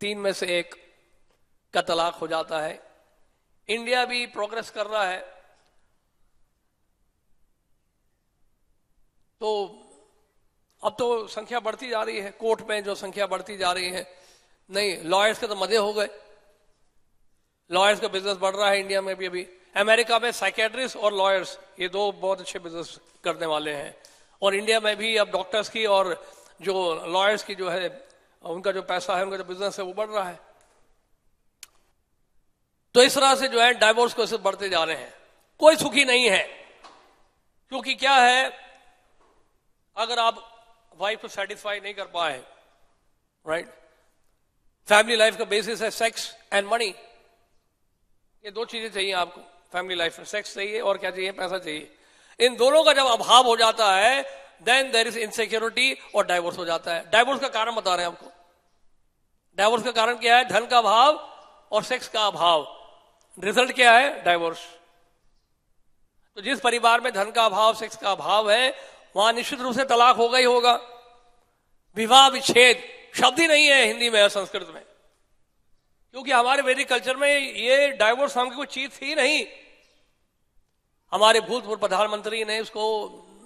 3 में से 1 का तलाक हो जाता है। इंडिया भी प्रोग्रेस कर रहा है। तो अब तो संख्या बढ़ती जा रही है, कोर्ट में जो संख्या बढ़ती जा रही है। नहीं, लॉयर्स के तो मजे हो गए, लॉयर्स का बिजनेस बढ़ रहा है इंडिया में भी। अभी अमेरिका में साइकेट्रिस्ट और लॉयर्स, ये 2 बहुत अच्छे बिजनेस करने वाले हैं। और इंडिया में भी अब डॉक्टर्स की और जो लॉयर्स की जो है उनका जो पैसा है, उनका जो बिजनेस है वो बढ़ रहा है। तो इस तरह से जो है डाइवोर्स केसेस बढ़ते जा रहे हैं। कोई सुखी नहीं है, क्योंकि क्या है, अगर आप वाइफ को सेटिस्फाई नहीं कर पाए, राइट, फैमिली लाइफ का बेसिस है सेक्स एंड मनी। ये 2 चीजें चाहिए आपको फैमिली लाइफ में, सेक्स चाहिए और क्या चाहिए? पैसा चाहिए। इन दोनों का जब अभाव हो जाता है देन देयर इज इनसिक्योरिटी और डाइवोर्स हो जाता है। डाइवोर्स का कारण बता रहे हैं आपको। डाइवोर्स का कारण क्या है? धन का अभाव और सेक्स का अभाव। रिजल्ट क्या है? डाइवोर्स। तो जिस परिवार में धन का अभाव, सेक्स का अभाव है, वहां निश्चित रूप से तलाक होगा ही होगा। विवाह विच्छेद शब्द ही नहीं है हिंदी में और संस्कृत में, क्योंकि हमारे वैदिक कल्चर में ये डाइवोर्स नाम की कोई चीज थी नहीं। हमारे भूतपूर्व प्रधानमंत्री ने इसको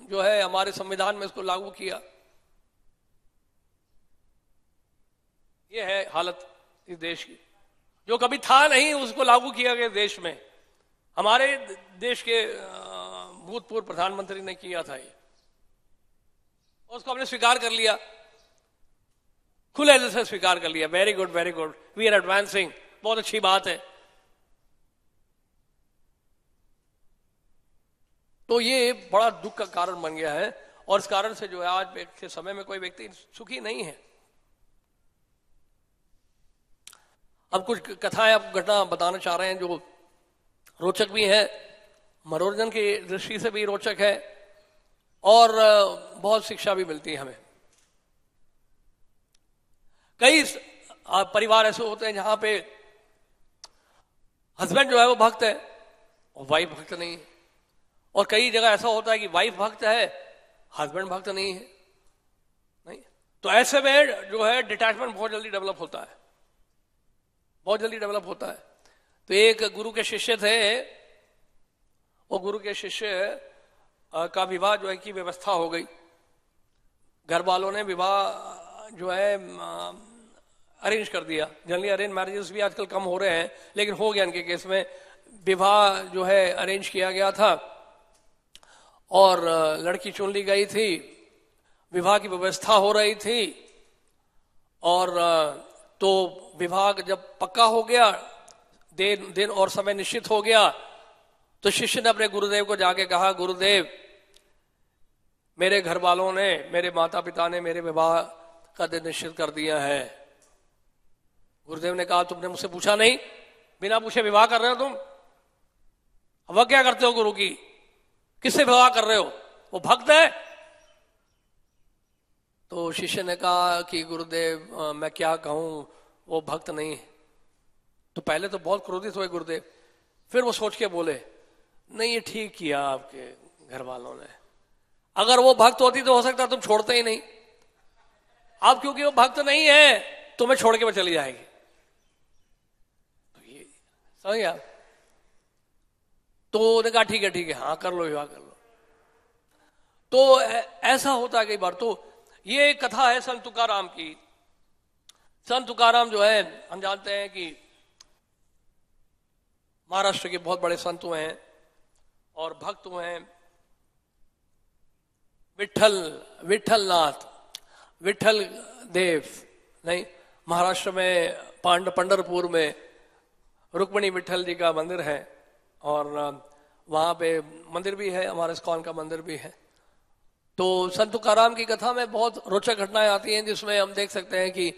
जो है हमारे संविधान में इसको लागू किया। ये है हालत इस देश की, जो कभी था नहीं उसको लागू किया गया देश में। हमारे देश के भूतपूर्व प्रधानमंत्री ने किया था ये, और उसको हमने स्वीकार कर लिया, खुले दिल से स्वीकार कर लिया। Very good, very good, we are advancing, बहुत अच्छी बात है। तो ये बड़ा दुख का कारण बन गया है, और इस कारण से जो है आज के समय में कोई व्यक्ति सुखी नहीं है। अब कुछ कथाएं, अब घटना बताना चाह रहे हैं जो रोचक भी है, मनोरंजन की दृष्टि से भी रोचक है, और बहुत शिक्षा भी मिलती है हमें। कई परिवार ऐसे होते हैं जहां पे हस्बैंड जो है वो भक्त है और वाइफ भक्त नहीं है, और कई जगह ऐसा होता है कि वाइफ भक्त है, हस्बैंड भक्त नहीं है। नहीं, तो ऐसे में जो है डिटैचमेंट बहुत जल्दी डेवलप होता है, बहुत जल्दी डेवलप होता है। तो एक गुरु के शिष्य थे, वो गुरु के शिष्य का विवाह जो है की व्यवस्था हो गई। घर वालों ने विवाह जो है अरेंज कर दिया। जनरली अरेंज मैरिजेस भी आजकल कम हो रहे हैं, लेकिन हो गया इनके केस में। विवाह जो है अरेंज किया गया था और लड़की चुन ली गई थी, विवाह की व्यवस्था हो रही थी, और तो विवाह जब पक्का हो गया, दिन और समय निश्चित हो गया, तो शिष्य ने अपने गुरुदेव को जाके कहा, गुरुदेव मेरे घर वालों ने, मेरे माता पिता ने मेरे विवाह का दिन निश्चित कर दिया है। गुरुदेव ने कहा, तुमने मुझसे पूछा नहीं? बिना पूछे विवाह कर रहे हो तुम? अब क्या करते हो गुरु की? किससे विवाह कर रहे हो? वो भक्त है। तो शिष्य ने कहा कि गुरुदेव मैं क्या कहूं, वो भक्त नहीं है। तो पहले तो बहुत क्रोधित हुए गुरुदेव, फिर वो सोच के बोले, नहीं ये ठीक किया आपके घर वालों ने, अगर वो भक्त होती तो हो सकता तुम छोड़ते ही नहीं। अब क्योंकि वो भक्त नहीं है, तुम्हें छोड़ के वो चली जाएगी। तो ये समझ गया? तो उन्होंने कहा ठीक है हाँ कर लो, विवाह कर लो। तो ऐसा होता है कई बार। तो ये एक कथा है संत तुकाराम की। संत तुकाराम जो है, हम जानते हैं कि महाराष्ट्र के बहुत बड़े संत हुए हैं और भक्त हुए हैं। विठल देव नहीं, महाराष्ट्र में पंढरपुर में रुक्मिणी विठल जी का मंदिर है और वहां पे मंदिर भी है, हमारे इस्कॉन का मंदिर भी है। तो संत तुकाराम की कथा में बहुत रोचक घटनाएं आती हैं, जिसमें हम देख सकते हैं कि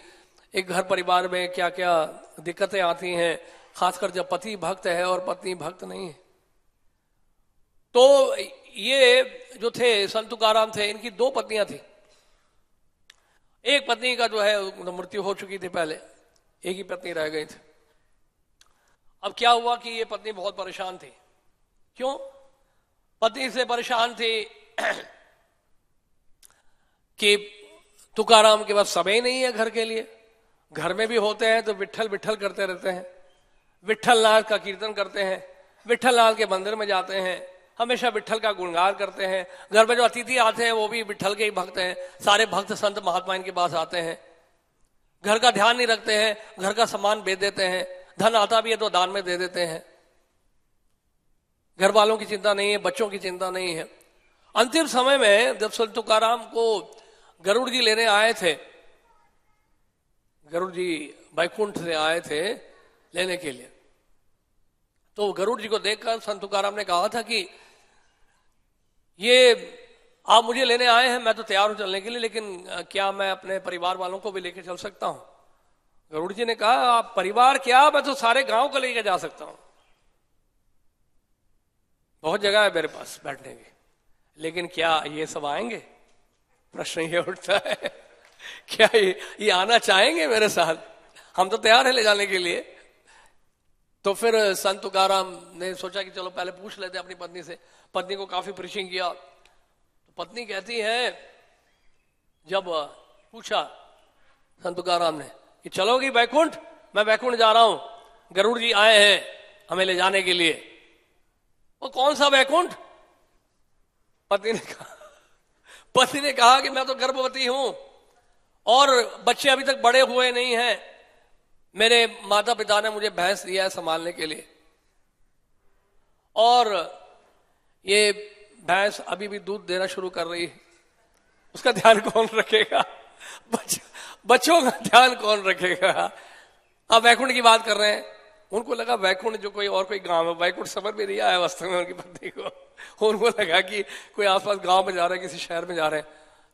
एक घर परिवार में क्या क्या दिक्कतें आती हैं, खासकर जब पति भक्त है और पत्नी भक्त नहीं है। तो ये जो थे संत तुकाराम थे, इनकी 2 पत्नियां थी। एक पत्नी का जो है मृत्यु हो चुकी थी पहले, एक ही पत्नी रह गई थी। अब क्या हुआ कि ये पत्नी बहुत परेशान थी। क्यों पत्नी से परेशान थी? कि तुकाराम के पास समय नहीं है घर के लिए, घर में भी होते हैं तो विठल विठल करते रहते हैं, विठल लाल का कीर्तन करते हैं, विठल लाल के मंदिर में जाते हैं, हमेशा विठल का गुणगान करते हैं। घर में जो अतिथि आते हैं वो भी विठल के ही भक्त हैं, सारे भक्त संत महात्मा इनके पास आते हैं। घर का ध्यान नहीं रखते हैं, घर का सामान बेच देते हैं, धन आता भी है तो दान में दे देते हैं। घर वालों की चिंता नहीं है, बच्चों की चिंता नहीं है। अंतिम समय में जब संत तुकाराम को गरुड़ जी लेने आए थे, गरुड़ जी बैकुंठ से आए थे लेने के लिए, तो गरुड़ जी को देखकर संत तुकाराम ने कहा था कि ये आप मुझे लेने आए हैं, मैं तो तैयार हूं चलने के लिए, लेकिन क्या मैं अपने परिवार वालों को भी लेकर चल सकता हूं? गरुड़ जी ने कहा, आप परिवार क्या, मैं तो सारे गांव को लेकर जा सकता हूं, बहुत जगह है मेरे पास बैठने की, लेकिन क्या ये सब आएंगे? प्रश्न ये उठता है, क्या ये आना चाहेंगे मेरे साथ? हम तो तैयार है ले जाने के लिए। तो फिर संत तुकाराम ने सोचा कि चलो पहले पूछ लेते अपनी पत्नी से। पत्नी को काफी प्रीचिंग किया। तो पत्नी कहती है, जब पूछा संत तुकाराम ने कि चलोगी बैकुंठ? मैं बैकुंठ जा रहा हूं, गरुड़ जी आए हैं हमें ले जाने के लिए। वो कौन सा बैकुंठ? पत्नी ने कहा कि मैं तो गर्भवती हूं और बच्चे अभी तक बड़े हुए नहीं हैं, मेरे माता पिता ने मुझे भैंस दिया है संभालने के लिए, और ये भैंस अभी भी दूध देना शुरू कर रही है, उसका ध्यान कौन रखेगा? बच्चों का ध्यान कौन रखेगा? अब वैकुंठ की बात कर रहे हैं। उनको लगा वैकुंठ जो कोई और कोई गांव है, वैकुंठ समझ में नहीं आया वास्तव में उनकी पत्नी को। उनको लगा कि कोई आसपास गांव में जा रहा है, किसी शहर में जा रहे हैं।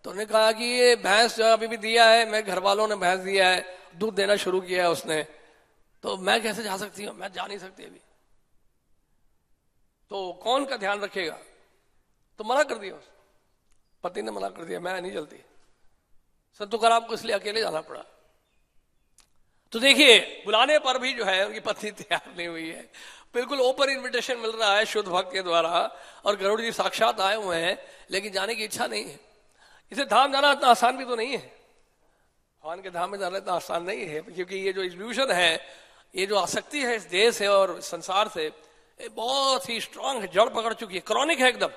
तो उन्होंने कहा कि ये भैंस जो अभी भी दिया है, मेरे घर वालों ने भैंस दिया है, दूध देना शुरू किया है उसने, तो मैं कैसे जा सकती हूँ? मैं जा नहीं सकती अभी। तो कौन का ध्यान रखेगा? तो मना कर दिया, पति ने मना कर दिया, मैं नहीं चलती। संत तुकाराम को इसलिए अकेले जाना पड़ा। तो देखिए, बुलाने पर भी जो है उनकी पत्नी तैयार नहीं हुई है। बिल्कुल ओपन इनविटेशन मिल रहा है शुद्ध भक्त के द्वारा, और गरुड़ जी साक्षात आए हुए हैं, लेकिन जाने की इच्छा नहीं है। इसे धाम जाना इतना आसान भी तो नहीं है, भगवान के धाम में जाना इतना आसान नहीं है, क्योंकि ये जो इल्यूजन है, ये जो आसक्ति है इस देश से और संसार से, ये बहुत ही स्ट्रांग है, जड़ पकड़ चुकी है, क्रॉनिक है एकदम।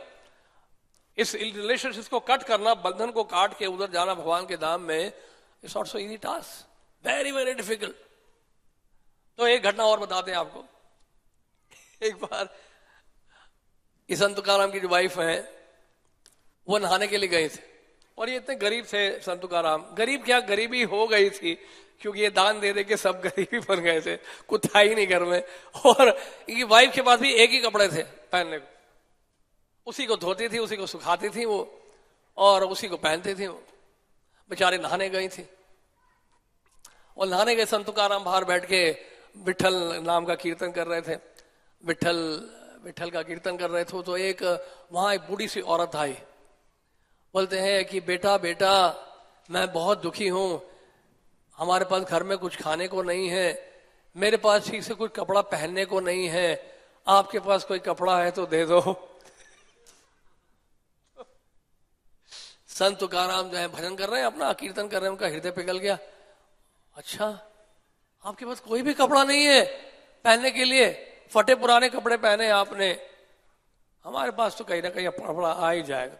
इस रिलेशनशिप को कट करना, बंधन को काट के उधर जाना भगवान के धाम में, it's not so easy task, very very difficult. तो एक घटना और बताते हैं आपको। एक बार इस संत तुकाराम की जो वाइफ है, वो नहाने के लिए गए थे, और ये इतने गरीब थे संत तुकाराम, गरीब क्या गरीबी हो गई थी क्योंकि ये दान दे दे के सब गरीबी बन गए थे, कुछ था ही नहीं घर में। और इनकी वाइफ के पास भी एक ही कपड़े थे पहनने को, उसी को धोती थी, उसी को सुखाती थी वो, और उसी को पहनती थी वो। बेचारे नहाने गई थी, और नहाने गए संत तुकाराम बाहर बैठ के विठल नाम का कीर्तन कर रहे थे, विठल विठल का कीर्तन कर रहे थे। तो एक वहां एक बूढ़ी सी औरत आई, बोलते हैं कि बेटा बेटा मैं बहुत दुखी हूं, हमारे पास घर में कुछ खाने को नहीं है, मेरे पास ठीक से कुछ कपड़ा पहनने को नहीं है, आपके पास कोई कपड़ा है तो दे दो। संत तुकाराम जो है भजन कर रहे हैं, अपना कीर्तन कर रहे हैं, उनका हृदय पिघल गया। अच्छा, आपके पास कोई भी कपड़ा नहीं है पहनने के लिए, फटे पुराने कपड़े पहने आपने, हमारे पास तो कहीं ना कहीं कपड़ा आ ही जाएगा,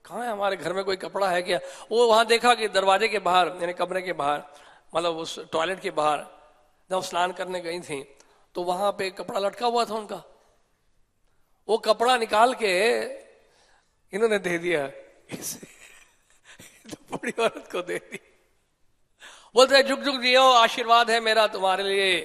कहाँ है हमारे घर में कोई कपड़ा है क्या? वो वहां देखा कि दरवाजे के बाहर, यानी कमरे के बाहर, मतलब उस टॉयलेट के बाहर जब स्नान करने गई थी तो वहां पे कपड़ा लटका हुआ था उनका, वो कपड़ा निकाल के इन्होंने दे दिया तो बूढ़ी औरत को दे दी। बोलते हैं जुग जुग जियो, आशीर्वाद है मेरा तुम्हारे लिए,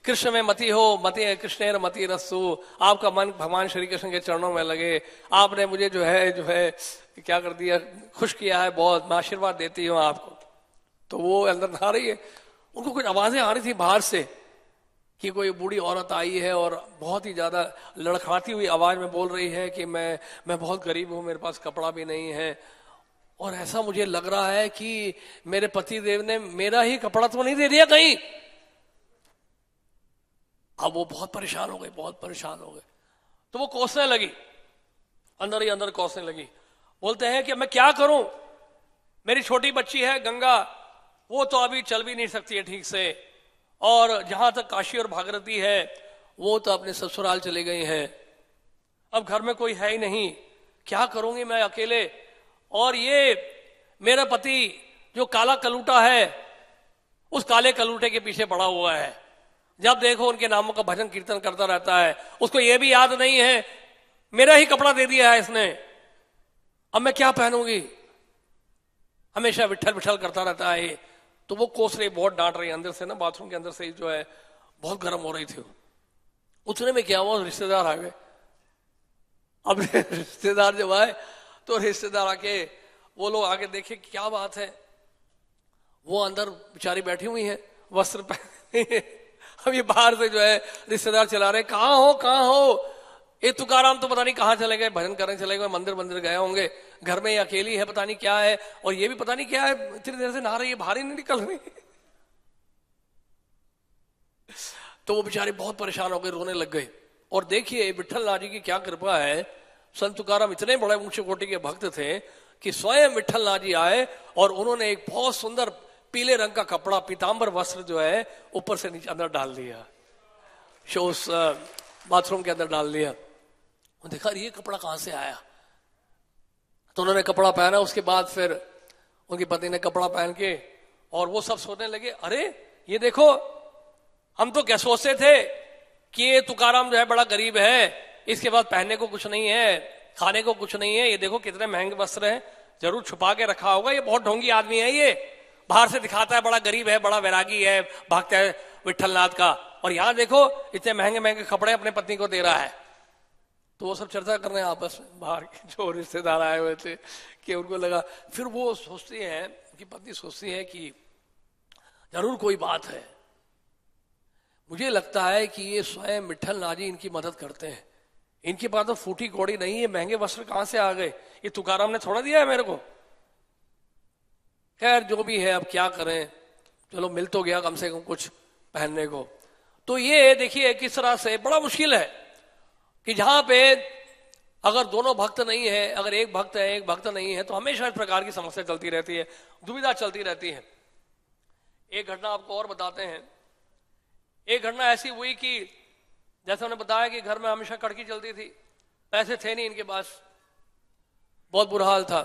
कृष्ण में मति हो, मति कृष्णेर मति रस्सु, आपका मन भगवान श्री कृष्ण के चरणों में लगे, आपने मुझे जो है क्या कर दिया, खुश किया है बहुत, मैं आशीर्वाद देती हूँ आपको। तो वो अंदर नहा रही है, उनको कुछ आवाजें आ रही थी बाहर से कि कोई बूढ़ी औरत आई है और बहुत ही ज्यादा लड़खड़ाती हुई आवाज में बोल रही है कि मैं बहुत गरीब हूं, मेरे पास कपड़ा भी नहीं है, और ऐसा मुझे लग रहा है कि मेरे पति देव ने मेरा ही कपड़ा तो नहीं दे दिया कहीं। अब वो बहुत परेशान हो गए, बहुत परेशान हो गए। तो वो कोसने लगी, अंदर ही अंदर कोसने लगी। बोलते हैं कि मैं क्या करूं, मेरी छोटी बच्ची है गंगा, वो तो अभी चल भी नहीं सकती है ठीक से, और जहां तक काशी और भागीरथी है वो तो अपने ससुराल चले गई हैं, अब घर में कोई है ही नहीं, क्या करूंगी मैं अकेले, और ये मेरा पति जो काला कलूटा है उस काले कलूटे के पीछे पड़ा हुआ है, जब देखो उनके नामों का भजन कीर्तन करता रहता है, उसको ये भी याद नहीं है मेरा ही कपड़ा दे दिया है इसने, अब मैं क्या पहनूंगी, हमेशा विठल विठल करता रहता है। तो वो कोस रही, बहुत डांट रही अंदर से ना, बाथरूम के अंदर से जो है बहुत गर्म हो रही थी। उतने में क्या हुआ, रिश्तेदार आ गए। अब रिश्तेदार जब आए तो रिश्तेदार आके वो लोग आके देखे क्या बात है, वो अंदर बेचारी बैठी हुई है वस्त्र पहने। अब ये बाहर से जो है रिश्तेदार चला रहे, कहाँ हो, ये तुकाराम तो पता नहीं कहाँ चले गए, भजन करने चले गए, मंदिर गए होंगे, घर में अकेली है, पता नहीं क्या है, और ये भी पता नहीं क्या है, इतनी देर से नहा रही है, बाहर ही नहीं निकल रही। तो वो बेचारे बहुत परेशान हो गए, रोने लग गए। और देखिए विठल नाथ जी की क्या कृपा है, संत तुकाराम इतने बड़े ऊंचे कोटि के भक्त थे कि स्वयं विठल नाथ जी आए और उन्होंने एक बहुत सुंदर पीले रंग का कपड़ा, पीतांबर वस्त्र जो है ऊपर से नीचे अंदर डाल दिया, उस बाथरूम के अंदर डाल दिया। देखा ये कपड़ा कहां से आया, तो उन्होंने कपड़ा पहना। उसके बाद फिर उनकी पत्नी ने कपड़ा पहन के, और वो सब सोचने लगे, अरे ये देखो, हम तो क्या सोचते थे कि ये तुकाराम जो है बड़ा गरीब है, इसके पास पहनने को कुछ नहीं है, खाने को कुछ नहीं है, ये देखो कितने महंगे वस्त्र हैं, जरूर छुपा के रखा होगा, ये बहुत ढोंगी आदमी है, ये बाहर से दिखाता है बड़ा गरीब है, बड़ा वैरागी है, भक्त है विठलनाथ का, और यहां देखो इतने महंगे महंगे कपड़े अपने पत्नी को दे रहा है। तो वो सब चर्चा कर रहे हैं आपस में, बाहर के जो रिश्तेदार आए हुए थे, कि उनको लगा, फिर वो सोचती है कि पत्नी सोचती है कि जरूर कोई बात है, मुझे लगता है कि ये स्वयं विठल नाथ जी इनकी मदद करते हैं, इनके पास तो फूटी कौड़ी नहीं है, महंगे वस्त्र कहां से आ गए, ये तुकाराम ने थोड़ा दिया है मेरे को। खैर जो भी है, अब क्या करें, चलो मिल तो गया कम से कम कुछ पहनने को। तो ये देखिए किस तरह से बड़ा मुश्किल है कि जहां पे अगर दोनों भक्त नहीं है, अगर एक भक्त है एक भक्त नहीं है, तो हमेशा इस प्रकार की समस्या चलती रहती है, दुविधा चलती रहती है। एक घटना आपको और बताते हैं। एक घटना ऐसी हुई कि जैसे उन्होंने बताया कि घर में हमेशा कड़की चलती थी, पैसे थे नहीं इनके पास, बहुत बुरा हाल था,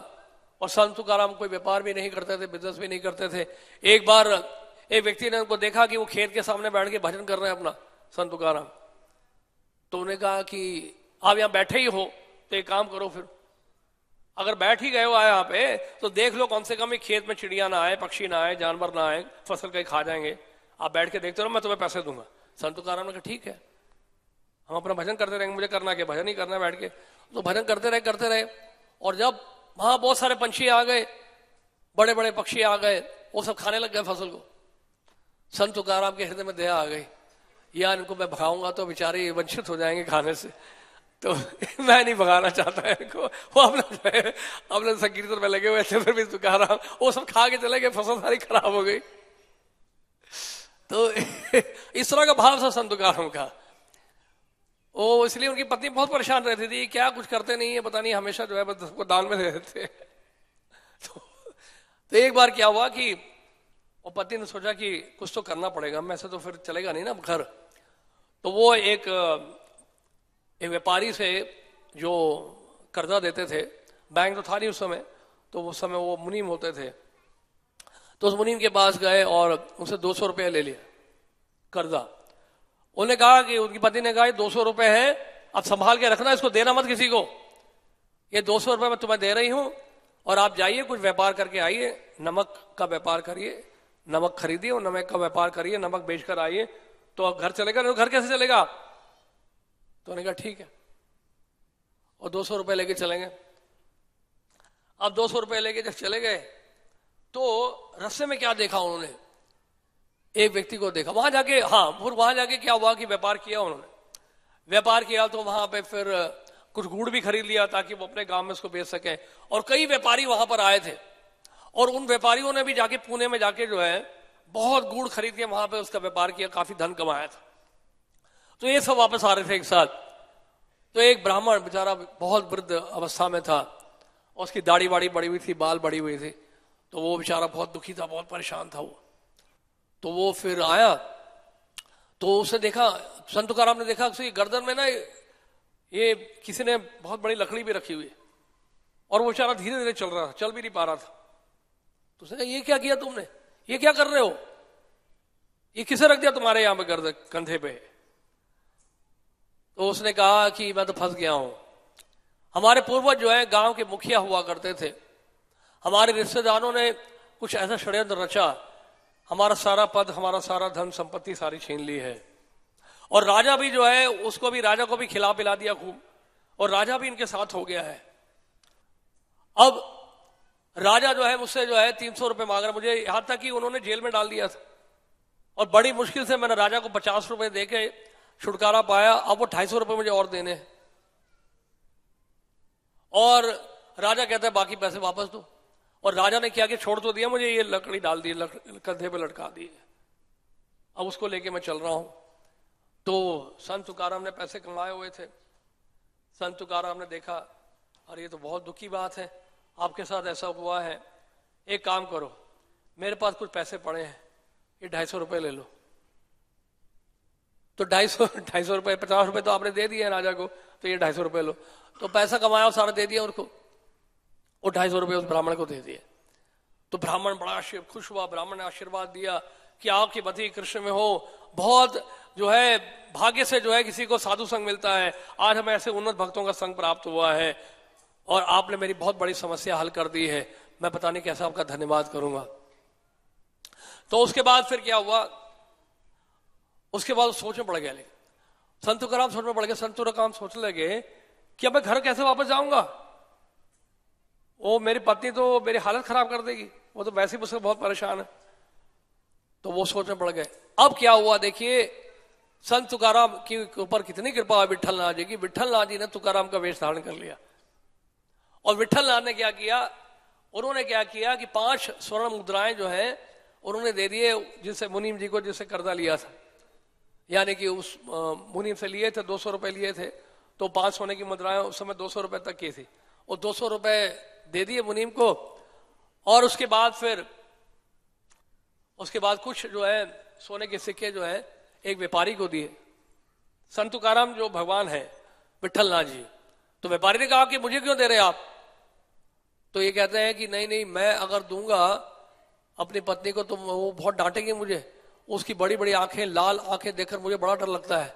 और संत तुकाराम कोई व्यापार भी नहीं करते थे, बिजनेस भी नहीं करते थे। एक बार एक व्यक्ति ने उनको देखा कि वो खेत के सामने बैठ के भजन कर रहे हैं अपना, संत तुकाराम। तो उन्होंने कहा कि आप यहां बैठे ही हो तो एक काम करो, फिर अगर बैठ ही गए हो यहाँ पे तो देख लो कम से कम खेत में चिड़िया ना आए, पक्षी ना आए, जानवर ना आए, फसल कहीं खा जाएंगे। आप बैठ के देखते रहो, मैं तुम्हें पैसे दूंगा। संत तुकाराम ने कहा ठीक है, हम अपना भजन करते रहेंगे, मुझे करना क्या, भजन ही करना है बैठ के। तो भजन करते रहे। और जब वहां बहुत सारे पंछी आ गए, बड़े बड़े पक्षी आ गए, वो सब खाने लग गए फसल को। संत तुकाराम के हृदय में दया आ गई, यार इनको मैं भगाऊंगा तो बेचारे वंचित हो जाएंगे खाने से, तो मैं नहीं भगाना चाहता है इनको। वो अपने संकीर्तन में लगे हुए थे, फिर भी तुकाराम वो सब खा के चले गए, फसल सारी खराब हो गई। तो इस तरह का भाव था संत तुकाराम का। वो इसलिए उनकी पत्नी बहुत परेशान रहती थी, क्या कुछ करते नहीं है, पता नहीं हमेशा जो है बस सबको दान में दे देते। तो एक बार क्या हुआ कि वो पति ने सोचा कि कुछ तो करना पड़ेगा, मैं से तो फिर चलेगा नहीं ना घर। तो वो एक व्यापारी से जो कर्जा देते थे, बैंक तो था नहीं उस समय, तो उस समय वो मुनीम होते थे, तो उस मुनीम के पास गए और उनसे 200 रुपये ले लिया कर्जा। उन्होंने कहा कि उनकी पत्नी ने कहा 200 रुपये है, अब संभाल के रखना, इसको देना मत किसी को, ये 200 रुपये मैं तुम्हें दे रही हूं और आप जाइए कुछ व्यापार करके आइए, नमक का व्यापार करिए, नमक खरीदिए और नमक का व्यापार करिए, नमक बेचकर आइए तो अब घर चलेगा। नहीं घर कैसे चलेगा? तो उन्होंने कहा ठीक है, और 200 रुपये लेके चलेंगे। अब 200 रुपये लेके जब चले गए तो रास्ते में क्या देखा उन्होंने, एक व्यक्ति को देखा वहां जाके। हाँ, फिर वहां जाके क्या हुआ कि व्यापार किया उन्होंने, व्यापार किया तो वहां पे फिर कुछ गुड़ भी खरीद लिया ताकि वो अपने गांव में उसको बेच सके। और कई व्यापारी वहां पर आए थे और उन व्यापारियों ने भी जाके पुणे में जाके जो है बहुत गुड़ खरीद के वहां पे उसका व्यापार किया, काफी धन कमाया था। तो ये सब वापस आ रहे थे एक साथ। तो एक ब्राह्मण बेचारा बहुत वृद्ध अवस्था में था, उसकी दाढ़ी वाड़ी बड़ी हुई थी, बाल बड़ी हुई थी, तो वो बेचारा बहुत दुखी था, बहुत परेशान था वो। तो वो फिर आया तो उसने देखा, संत तुकाराम ने देखा उसकी गर्दन में ना ये किसी ने बहुत बड़ी लकड़ी भी रखी हुई है और वो बेचारा धीरे धीरे चल रहा था, चल भी नहीं पा रहा था। तो उसने कहा ये क्या किया तुमने, ये क्या कर रहे हो, ये किसे रख दिया तुम्हारे यहां पे गर्दन कंधे पे? तो उसने कहा कि मैं तो फंस गया हूं। हमारे पूर्वज जो है गांव के मुखिया हुआ करते थे, हमारे रिश्तेदारों ने कुछ ऐसा षड्यंत्र रचा, हमारा सारा पद, हमारा सारा धन संपत्ति सारी छीन ली है। और राजा भी जो है उसको भी, राजा को भी खिला पिला दिया खूब, और राजा भी इनके साथ हो गया है। अब राजा जो है मुझसे जो है 300 रुपये मांग रहा, मुझे यहां तक कि उन्होंने जेल में डाल दिया था और बड़ी मुश्किल से मैंने राजा को 50 रुपए देके छुटकारा पाया। अब वो 250 रुपये मुझे और देने, और राजा कहता है बाकी पैसे वापस दो। और राजा ने क्या कि छोड़ तो दिया मुझे, ये लकड़ी डाल दी, कंधे पे लटका दी, अब उसको लेके मैं चल रहा हूं। तो संत तुकाराम ने पैसे कमाए हुए थे। संत तुकाराम ने देखा अरे ये तो बहुत दुख की बात है, आपके साथ ऐसा हुआ है, एक काम करो, मेरे पास कुछ पैसे पड़े हैं, ये 250 रुपये ले लो। तो 250 रुपये, 50 रुपये तो आपने दे दिए राजा को, तो ये 250 रुपये लो। तो पैसा कमाया और सारा दे दिया उनको, और 250 रुपये उस ब्राह्मण को दे दिए। तो ब्राह्मण बड़ा खुश हुआ, ब्राह्मण ने आशीर्वाद दिया कि आपकी मति कृष्ण में हो, बहुत जो है भाग्य से जो है किसी को साधु संग मिलता है, आज हमें ऐसे उन्नत भक्तों का संग प्राप्त हुआ है और आपने मेरी बहुत बड़ी समस्या हल कर दी है, मैं पता नहीं कैसा आपका धन्यवाद करूंगा। तो उसके बाद फिर क्या हुआ, उसके बाद सोच में पड़ गया। लेकिन संत तुकाराम सोच में पड़ गया, संत तुकाराम सोचने लगे कि अब मैं घर कैसे वापस जाऊंगा, वो मेरी पत्नी तो मेरी हालत खराब कर देगी, वो तो वैसे ही मुझसे बहुत परेशान है। तो वो सोच में पड़ गए। अब क्या हुआ देखिए, संत तुकाराम के ऊपर कितनी कृपा है विठल नाथ जी की। विठल नाथ जी ने तुकाराम का वेश धारण कर लिया और विठल नाथ ने क्या किया, उन्होंने क्या किया कि 5 स्वर्ण मुद्राएं जो है उन्होंने दे दिए जिनसे मुनीम जी को, जिससे कर्जा लिया था, यानी कि उस मुनीम से लिए थे 200 रुपए लिए थे, तो 5 सोने की मुद्राएं उस समय 200 रुपए तक की थी, और 200 रुपए दे दिए मुनीम को। और उसके बाद फिर कुछ जो है सोने के सिक्के जो है एक व्यापारी को दिए। संत तुकाराम जो भगवान है विठल नाथ जी, तो व्यापारी ने कहा कि मुझे क्यों दे रहे आप? तो ये कहते हैं कि नहीं नहीं, मैं अगर दूंगा अपनी पत्नी को तो वो बहुत डांटेगी मुझे, उसकी बड़ी बड़ी आंखें, लाल आंखें देखकर मुझे बड़ा डर लगता है।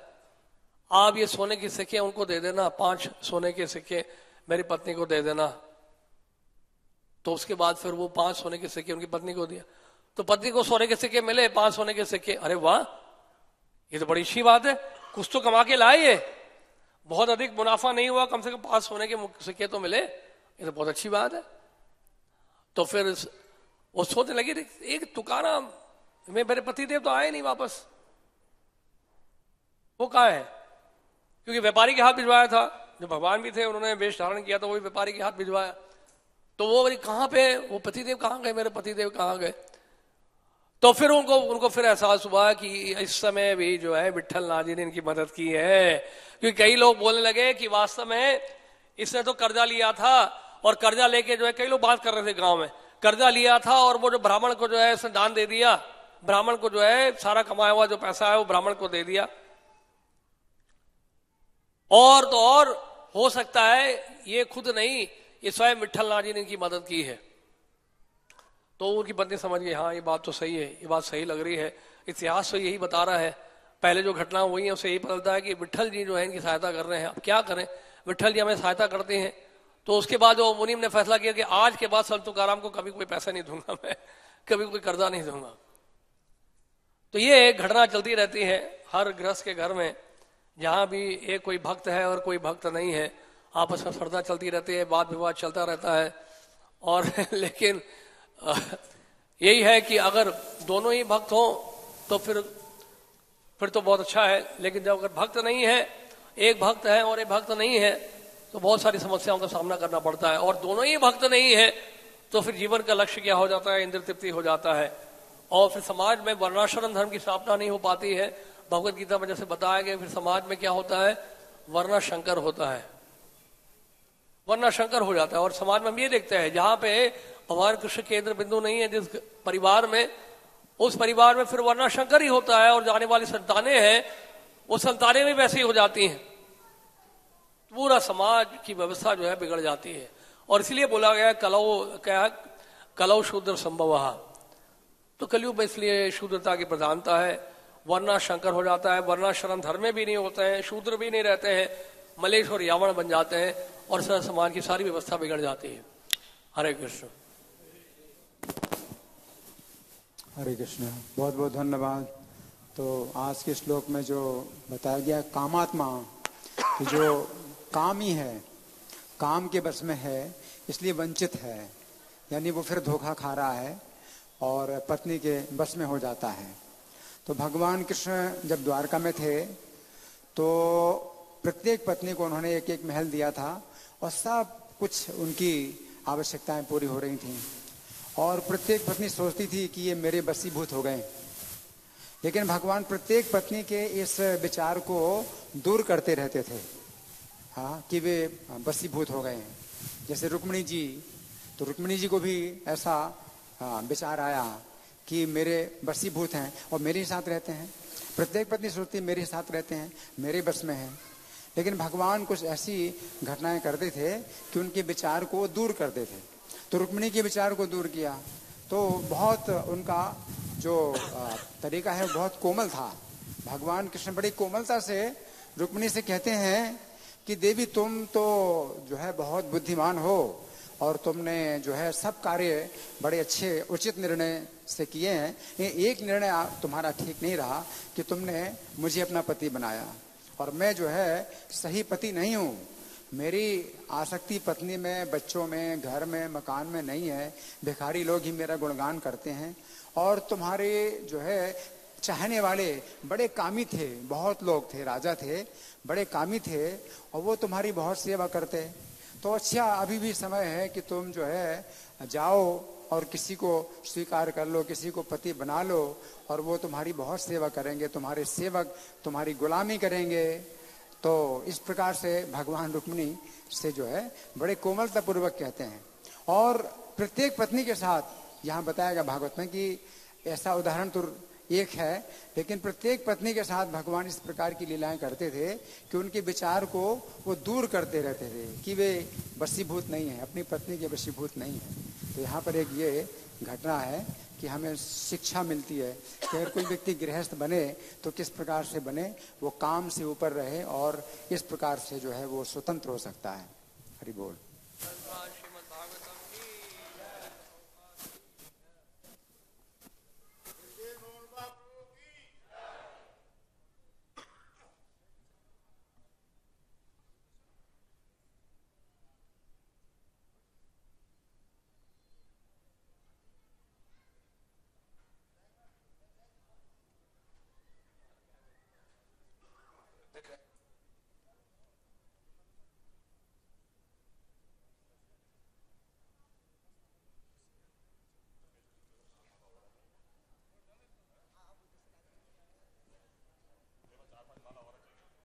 आप ये सोने के सिक्के उनको दे देना, 5 सोने के सिक्के मेरी पत्नी को दे देना। तो उसके बाद फिर वो 5 सोने के सिक्के उनकी पत्नी को दिया। तो पत्नी को सोने के सिक्के मिले, 5 सोने के सिक्के। अरे वाह, ये तो बड़ी अच्छी बात है, कुछ तो कमा के लाए, ये बहुत अधिक मुनाफा नहीं हुआ, कम से कम 5 सोने के सिक्के तो मिले, ये तो बहुत अच्छी बात है। तो फिर वो सोचने लगी, एक तुकाराम मेरे पति देव तो आए नहीं वापस, वो कहाँ है? क्योंकि व्यापारी के हाथ भिजवाया था, जो भगवान भी थे उन्होंने वेश धारण किया, तो वो भी व्यापारी के हाथ भिजवाया। तो वो बोली कहाँ पे, वो पतिदेव कहाँ गए, मेरे पतिदेव कहाँ गए? तो फिर उनको फिर एहसास हुआ कि इस समय भी जो है विट्ठल नाथ जी ने इनकी मदद की है। क्योंकि कई लोग बोलने लगे कि वास्तव में इसने तो कर्जा लिया था, और कर्जा लेके जो है कई लोग बात कर रहे थे गांव में, कर्जा लिया था और वो जो ब्राह्मण को जो है इसने दान दे दिया, ब्राह्मण को जो है सारा कमाया हुआ जो पैसा है वो ब्राह्मण को दे दिया। और तो और हो सकता है ये खुद नहीं, ये स्वयं विट्ठल नाथ जी ने इनकी मदद की है। तो उनकी पत्नी समझ गई, हाँ ये बात तो सही है, ये बात सही लग रही है, इतिहास तो यही बता रहा है, पहले जो घटना हुई है उससे यही पता चलता है कि विट्ठल जी जो है इनकी सहायता कर रहे हैं। अब क्या करें, विट्ठल जी हमें सहायता करते हैं। तो उसके बाद जो मुनीम ने फैसला किया कि आज के बाद संत तुकाराम को कभी कोई पैसा नहीं दूंगा मैं, कभी कोई कर्जा नहीं दूंगा। तो ये घटना चलती रहती है हर गृहस्थ के घर में, जहां भी एक कोई भक्त है और कोई भक्त नहीं है, आपस में स्पर्धा चलती रहती है, वाद विवाद चलता रहता है। और लेकिन यही है कि अगर दोनों ही भक्त हो तो फिर तो बहुत अच्छा है। लेकिन जब अगर भक्त नहीं है, एक भक्त है और एक भक्त नहीं है, तो बहुत सारी समस्याओं का सामना करना पड़ता है। और दोनों ही भक्त नहीं है तो फिर जीवन का लक्ष्य क्या हो जाता है, इंद्र तृप्ति हो जाता है। और फिर समाज में वर्णाश्रम धर्म की स्थापना नहीं हो पाती है। भगवत गीता में जैसे बताया गया, फिर समाज में क्या होता है, वर्णा शंकर होता है, वर्णा शंकर हो जाता है। और समाज में हम ये देखते हैं, जहां पे भगवान कृष्ण केंद्र बिंदु नहीं है जिस परिवार में, उस परिवार में फिर वर्णा शंकर ही होता है। और जाने वाली संतानें हैं, वो संतानें भी वैसी हो जाती हैं, पूरा समाज की व्यवस्था जो है बिगड़ जाती है। और इसलिए बोला गया कलौ शूद्र संभव। तो कलयुग में इसलिए शूद्रता की प्रधानता है, वर्णा शंकर हो जाता है, वर्णाश्रम धर्म में भी नहीं होते हैं, शूद्र भी नहीं रहते हैं, मलेश और यावण बन जाते हैं, और समाज की सारी व्यवस्था बिगड़ जाती है। हरे कृष्ण। हरे कृष्ण, बहुत बहुत धन्यवाद। तो आज के श्लोक में जो बताया गया, कामात्मा, कि जो कामी है, काम के बस में है, इसलिए वंचित है, यानी वो फिर धोखा खा रहा है और पत्नी के बस में हो जाता है। तो भगवान कृष्ण जब द्वारका में थे तो प्रत्येक पत्नी को उन्होंने एक एक महल दिया था, और सब कुछ उनकी आवश्यकताएं पूरी हो रही थीं, और प्रत्येक पत्नी सोचती थी कि ये मेरे बसीभूत हो गए। लेकिन भगवान प्रत्येक पत्नी के इस विचार को दूर करते रहते थे, हाँ, कि वे बसीभूत हो गए हैं। जैसे रुक्मिणी जी, तो रुक्मिणी जी को भी ऐसा विचार आया कि मेरे बसीभूत हैं और मेरे साथ रहते हैं। प्रत्येक पत्नी सोचती मेरे साथ रहते हैं, मेरे बस में हैं। लेकिन भगवान कुछ ऐसी घटनाएं करते थे कि उनके विचार को दूर करते थे। तो रुक्मिणी के विचार को दूर किया, तो बहुत उनका जो तरीका है बहुत कोमल था। भगवान कृष्ण बड़ी कोमलता से रुक्मिणी से कहते हैं कि देवी तुम तो जो है बहुत बुद्धिमान हो, और तुमने जो है सब कार्य बड़े अच्छे उचित निर्णय से किए हैं। ये एक निर्णय तुम्हारा ठीक नहीं रहा कि तुमने मुझे अपना पति बनाया, और मैं जो है सही पति नहीं हूँ। मेरी आसक्ति पत्नी में, बच्चों में, घर में, मकान में नहीं है। भिखारी लोग ही मेरा गुणगान करते हैं, और तुम्हारे जो है चाहने वाले बड़े कामी थे, बहुत लोग थे, राजा थे, बड़े कामी थे, और वो तुम्हारी बहुत सेवा करते। तो अच्छा, अभी भी समय है कि तुम जो है जाओ और किसी को स्वीकार कर लो, किसी को पति बना लो, और वो तुम्हारी बहुत सेवा करेंगे, तुम्हारे सेवक तुम्हारी गुलामी करेंगे। तो इस प्रकार से भगवान रुक्मिणी से जो है बड़े कोमलता पूर्वक कहते हैं। और प्रत्येक पत्नी के साथ यहाँ बताया गया भागवत में कि ऐसा उदाहरण तो एक है, लेकिन प्रत्येक पत्नी के साथ भगवान इस प्रकार की लीलाएं करते थे कि उनके विचार को वो दूर करते रहते थे कि वे वशीभूत नहीं है, अपनी पत्नी के वशीभूत नहीं है। तो यहाँ पर एक ये घटना है कि हमें शिक्षा मिलती है कि अगर कोई व्यक्ति गृहस्थ बने तो किस प्रकार से बने, वो काम से ऊपर रहे और इस प्रकार से जो है वो स्वतंत्र हो सकता है। हरि बोल।